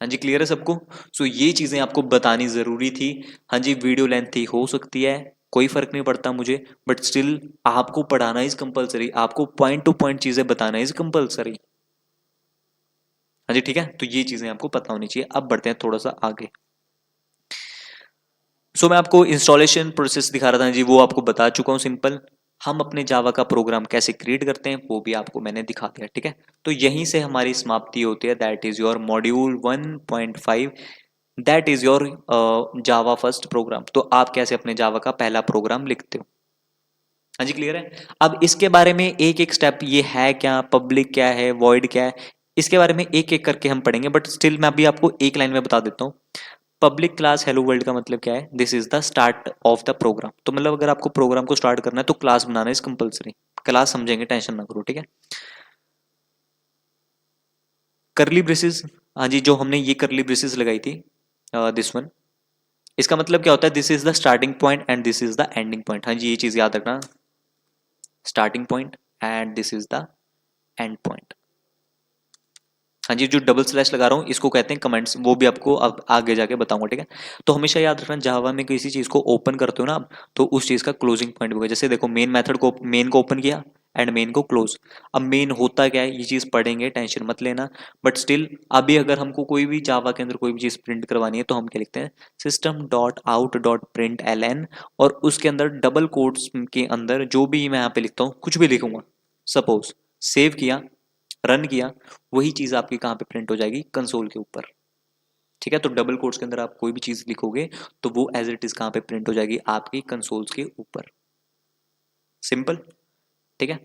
हाँ जी क्लियर है सबको। सो ये चीजें आपको बतानी जरूरी थी। हाँ जी, वीडियो लेंथी हो सकती है, कोई फर्क नहीं पड़ता मुझे, बट स्टिल आपको पढ़ाना इज कंपलसरी, आपको पॉइंट टू पॉइंट चीजें बताना इज कंपलसरी। हाँ जी ठीक है, तो ये चीजें आपको पता होनी चाहिए। अब बढ़ते हैं थोड़ा सा आगे। मैं आपको इंस्टॉलेशन प्रोसेस दिखा रहा था जी, वो आपको बता चुका हूँ सिंपल। हम अपने जावा का प्रोग्राम कैसे क्रिएट करते हैं वो भी आपको मैंने दिखा दिया, ठीक है। तो यहीं से हमारी समाप्ति होती है, that is your module 1.5, that is your Java first program. तो आप कैसे अपने जावा का पहला प्रोग्राम लिखते हो। हाँ जी क्लियर है। अब इसके बारे में एक एक स्टेप, ये है क्या, पब्लिक क्या है, वॉइड क्या है, इसके बारे में एक एक करके हम पढ़ेंगे। बट स्टिल मैं अभी आपको एक लाइन में बता देता हूँ। पब्लिक क्लास हेलो वर्ल्ड का मतलब क्या है, this is the start of the program. तो मतलब अगर आपको प्रोग्राम को स्टार्ट करना है, तो class banana is compulsory. Class समझेंगे, टेंशन ना करो, ठीक है। करली ब्रेसेस, हाँ जी, जो हमने ये करली ब्रेसेस लगाई थी, दिस वन, इसका मतलब क्या होता है, this is the starting point and this is the ending point. हाँ जी, ये चीज याद रखना, starting point and this is the end point. हाँ जी, जो डबल स्लैश लगा रहा हूँ इसको कहते हैं कमेंट्स, वो भी आपको अब आगे जाके बताऊंगा, ठीक है। तो हमेशा याद रखना, जावा में किसी चीज को ओपन करते हो ना आप, तो उस चीज का क्लोजिंग पॉइंट होगा। जैसे देखो, मेन मेथड को, मेन को ओपन किया एंड मेन को क्लोज। अब मेन होता क्या है, ये चीज पढ़ेंगे, टेंशन मत लेना। बट स्टिल अभी अगर हमको कोई भी जावा के अंदर कोई भी चीज प्रिंट करवानी है, तो हम क्या लिखते हैं, system dot out dot print L N, और उसके अंदर डबल कोट्स के अंदर जो भी मैं यहाँ पे लिखता हूँ, कुछ भी लिखूंगा, सपोज सेव किया, रन किया, वही चीज आपकी कहाँ पे प्रिंट हो जाएगी, कंसोल के ऊपर, ठीक है। तो डबल कोट्स के अंदर आप कोई भी चीज लिखोगे, तो वो एज इट इज कहाँ पे प्रिंट हो जाएगी, आपकी कंसोल्स के ऊपर। सिंपल, ठीक है।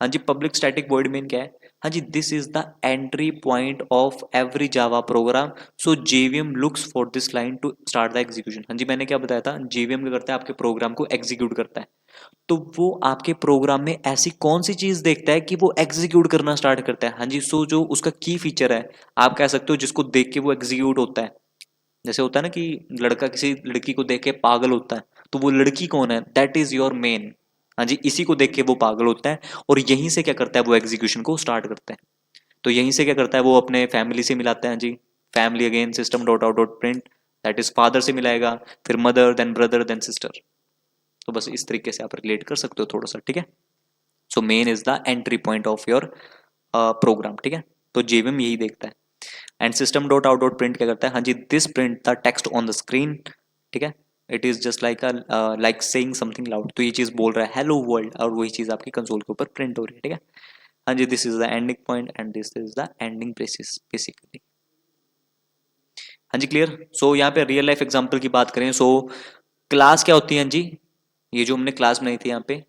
हाँ जी, पब्लिक स्टैटिक वॉइड मेन क्या है, हाँ जी, this is the entry point of every Java program, so JVM looks for this line to start the execution. हाँ जी, मैंने क्या बताया था, जेवीएम क्या करता है, आपके प्रोग्राम को एग्जीक्यूट करता है। तो वो आपके प्रोग्राम में ऐसी कौन सी चीज देखता है कि वो एग्जीक्यूट करना स्टार्ट करता है। हाँ जी, सो जो उसका की फीचर है, आप कह सकते हो, जिसको देख के वो एग्जीक्यूट होता है। जैसे होता है ना कि लड़का किसी लड़की को देख के पागल होता है, तो वो लड़की कौन है, दैट इज योर मेन। हाँ जी, इसी को देख के वो पागल होता है, और यहीं से क्या करता है, वो एग्जीक्यूशन को स्टार्ट करता है। तो यहीं से क्या करता है, वो अपने फैमिली से मिलाता है। हाँ जी, family again system dot out dot print, that is father से मिलाएगा, फिर mother, then brother, then sister. तो बस इस तरीके से आप रिलेट कर सकते हो थोड़ा सा, ठीक है। So main is the entry point of your program, ठीक है। तो जेवीएम यही देखता है। And system dot out dot print क्या करता है, हाँ जी, this print the text on the screen, ठीक है। It is just like like saying something loud. तो ये चीज बोल रहा है हेलो वर्ल्ड, और वही चीज आपकी कंसोल के ऊपर प्रिंट हो रही है, ठीक है। हाँ जी, this is the ending point and this is the ending process basically. हाँ जी, क्लियर। सो यहाँ पे रियल लाइफ एग्जांपल की बात करें, सो क्लास क्या होती है? हाँ जी, ये जो हमने क्लास बनाई थी यहाँ पे,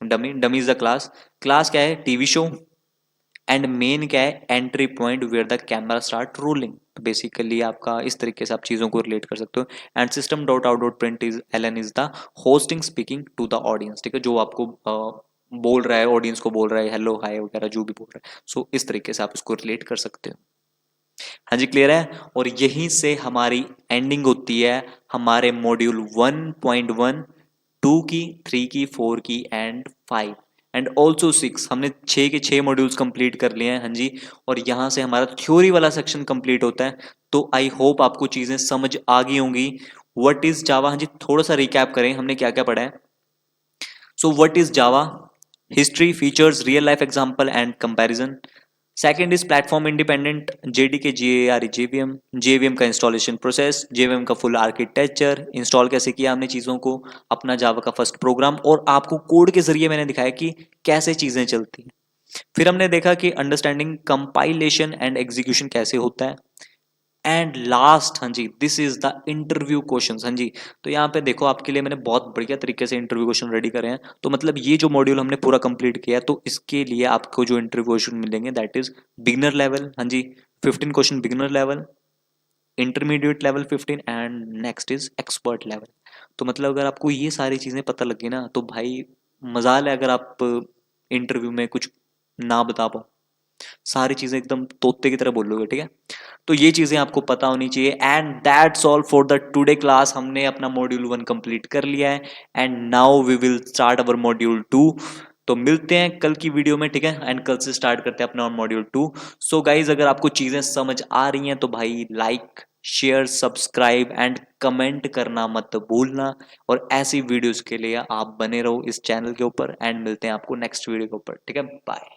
dummy, dummy is the class. Class क्या है? TV show. एंड मेन क्या है? Entry point where the camera start rolling. तो बेसिकली आपका इस तरीके से आप चीज़ों को रिलेट कर सकते हो। And system dot out dot print is ln is the hosting speaking to the audience, ठीक है, जो आपको बोल रहा है, ऑडियंस को बोल रहा है हेलो हाय वगैरह जो भी बोल रहा है। सो इस तरीके से आप इसको रिलेट कर सकते हो। हाँ जी, क्लियर है। और यहीं से हमारी एंडिंग होती है हमारे मॉड्यूल 1.1, 2 की, 3 की, 4 की एंड 5 एंड ऑल्सो 6। हमने 6 के 6 मॉड्यूल्स कंप्लीट कर लिए हैं। हाँ जी, और यहाँ से हमारा थ्योरी वाला सेक्शन कंप्लीट होता है। तो आई होप आपको चीज़ें समझ आ गई होंगी। व्हाट इज जावा? हाँ जी, थोड़ा सा रिकैप करें हमने क्या क्या पढ़ा है। So what is Java? History, features, real life example and comparison. Second is platform independent, JDK, JAR, JVM, JVM का इंस्टॉलेशन प्रोसेस, जेवीएम का फुल आर्किटेक्चर, इंस्टॉल कैसे किया हमने चीज़ों को, अपना जावा का फर्स्ट प्रोग्राम, और आपको कोड के जरिए मैंने दिखाया कि कैसे चीज़ें चलती हैं। फिर हमने देखा कि अंडरस्टैंडिंग कंपाइलेशन एंड एग्जीक्यूशन कैसे होता है। एंड लास्ट, हाँ जी, this is the interview questions. हाँ जी, तो यहाँ पे देखो आपके लिए मैंने बहुत बढ़िया तरीके से इंटरव्यू क्वेश्चन रेडी करे हैं। तो मतलब ये जो मॉड्यूल हमने पूरा कंप्लीट किया है, तो इसके लिए आपको जो इंटरव्यू क्वेश्चन मिलेंगे दैट इज बिगनर लेवल, हाँ जी, 15 question beginner level, intermediate level 15 and next is expert level. तो मतलब अगर आपको ये सारी चीज़ें पता लगी ना, तो भाई मजाल है अगर आप इंटरव्यू में कुछ ना बता पाओ, सारी चीज़ें एकदम तोते की तरह बोलोगे, ठीक है। तो ये चीज़ें आपको पता होनी चाहिए। And that's all for the today class. हमने अपना मॉड्यूल 1 कंप्लीट कर लिया है and now we will start our module 2। तो मिलते हैं कल की वीडियो में, ठीक है, एंड कल से स्टार्ट करते हैं अपना मॉड्यूल 2। सो गाइज, अगर आपको चीज़ें समझ आ रही हैं तो भाई like, share, subscribe and comment करना मत भूलना। और ऐसी वीडियोस के लिए आप बने रहो इस चैनल के ऊपर, एंड मिलते हैं आपको नेक्स्ट वीडियो के ऊपर, ठीक है। बाय।